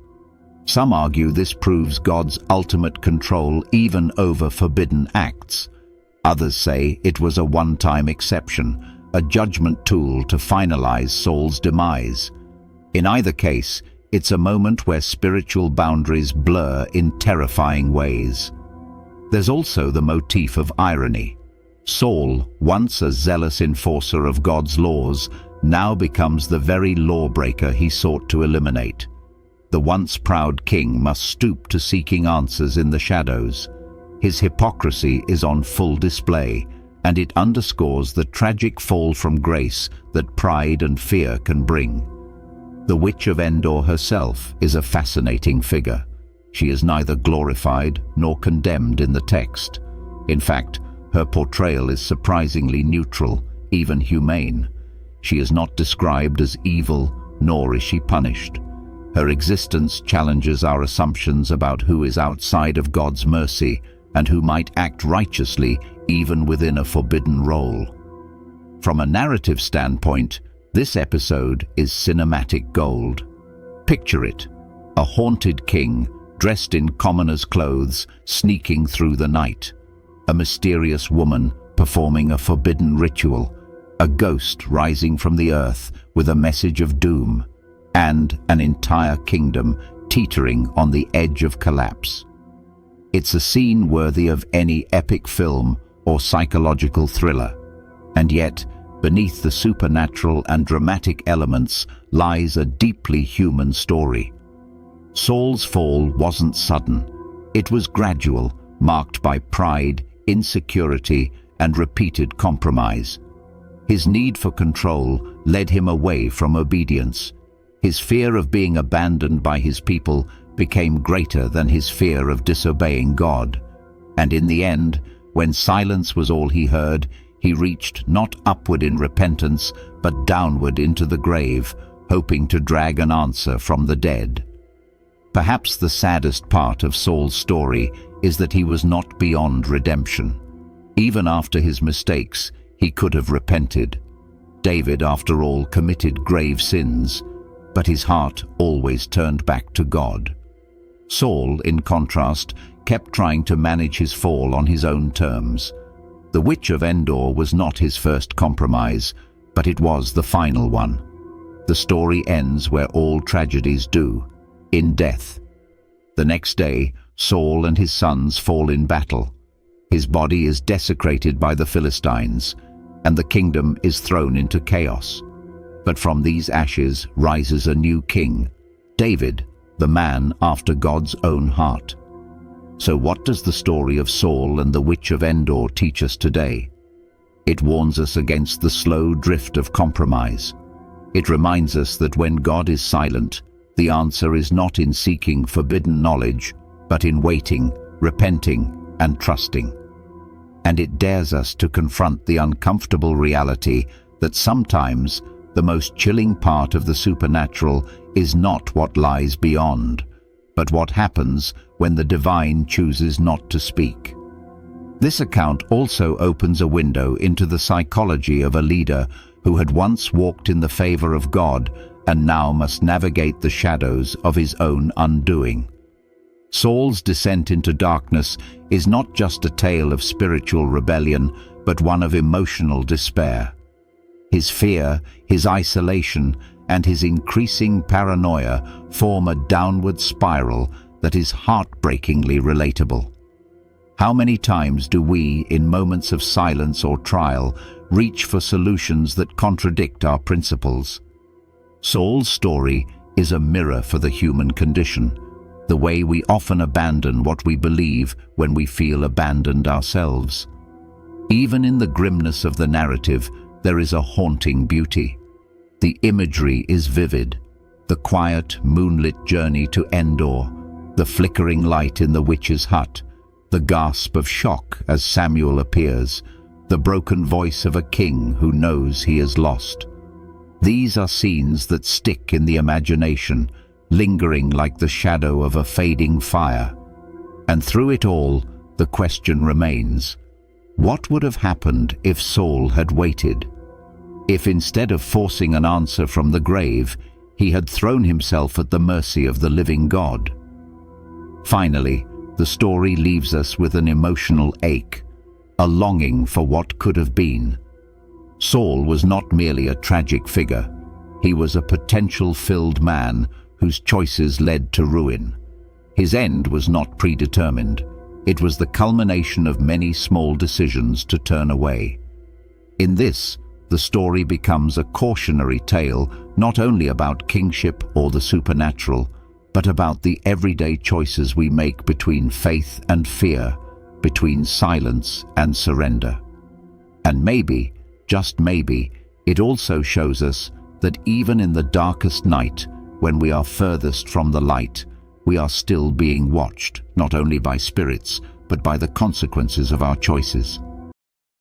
Some argue this proves God's ultimate control even over forbidden acts. Others say it was a one-time exception, a judgment tool to finalize Saul's demise. In either case, it's a moment where spiritual boundaries blur in terrifying ways. There's also the motif of irony. Saul, once a zealous enforcer of God's laws, now becomes the very lawbreaker he sought to eliminate. The once proud king must stoop to seeking answers in the shadows. His hypocrisy is on full display, and it underscores the tragic fall from grace that pride and fear can bring. The Witch of Endor herself is a fascinating figure. She is neither glorified nor condemned in the text. In fact, her portrayal is surprisingly neutral, even humane. She is not described as evil, nor is she punished. Her existence challenges our assumptions about who is outside of God's mercy and who might act righteously even within a forbidden role. From a narrative standpoint, this episode is cinematic gold. Picture it: a haunted king, dressed in commoner's clothes, sneaking through the night. A mysterious woman performing a forbidden ritual. A ghost rising from the earth with a message of doom. And an entire kingdom teetering on the edge of collapse. It's a scene worthy of any epic film or psychological thriller. And yet, beneath the supernatural and dramatic elements lies a deeply human story. Saul's fall wasn't sudden. It was gradual, marked by pride, insecurity, and repeated compromise. His need for control led him away from obedience. His fear of being abandoned by his people became greater than his fear of disobeying God. And in the end, when silence was all he heard, he reached not upward in repentance, but downward into the grave, hoping to drag an answer from the dead. Perhaps the saddest part of Saul's story is that he was not beyond redemption. Even after his mistakes, he could have repented. David, after all, committed grave sins, but his heart always turned back to God. Saul, in contrast, kept trying to manage his fall on his own terms. The Witch of Endor was not his first compromise, but it was the final one. The story ends where all tragedies do, in death. The next day, Saul and his sons fall in battle. His body is desecrated by the Philistines, and the kingdom is thrown into chaos. But from these ashes rises a new king, David, the man after God's own heart. So what does the story of Saul and the Witch of Endor teach us today? It warns us against the slow drift of compromise. It reminds us that when God is silent, the answer is not in seeking forbidden knowledge, but in waiting, repenting, and trusting. And it dares us to confront the uncomfortable reality that sometimes the most chilling part of the supernatural is not what lies beyond, but what happens when the divine chooses not to speak. This account also opens a window into the psychology of a leader who had once walked in the favor of God and now must navigate the shadows of his own undoing. Saul's descent into darkness is not just a tale of spiritual rebellion, but one of emotional despair. His fear, his isolation, and his increasing paranoia form a downward spiral that is heartbreakingly relatable. How many times do we, in moments of silence or trial, reach for solutions that contradict our principles? Saul's story is a mirror for the human condition, the way we often abandon what we believe when we feel abandoned ourselves. Even in the grimness of the narrative, there is a haunting beauty. The imagery is vivid. The quiet, moonlit journey to Endor, the flickering light in the witch's hut, the gasp of shock as Samuel appears, the broken voice of a king who knows he is lost. These are scenes that stick in the imagination, lingering like the shadow of a fading fire. And through it all, the question remains: what would have happened if Saul had waited? If instead of forcing an answer from the grave, he had thrown himself at the mercy of the living God? Finally, the story leaves us with an emotional ache, a longing for what could have been. Saul was not merely a tragic figure. He was a potential-filled man whose choices led to ruin. His end was not predetermined. It was the culmination of many small decisions to turn away. In this, the story becomes a cautionary tale not only about kingship or the supernatural, but about the everyday choices we make between faith and fear, between silence and surrender. And maybe, just maybe, it also shows us that even in the darkest night, when we are furthest from the light, we are still being watched, not only by spirits, but by the consequences of our choices.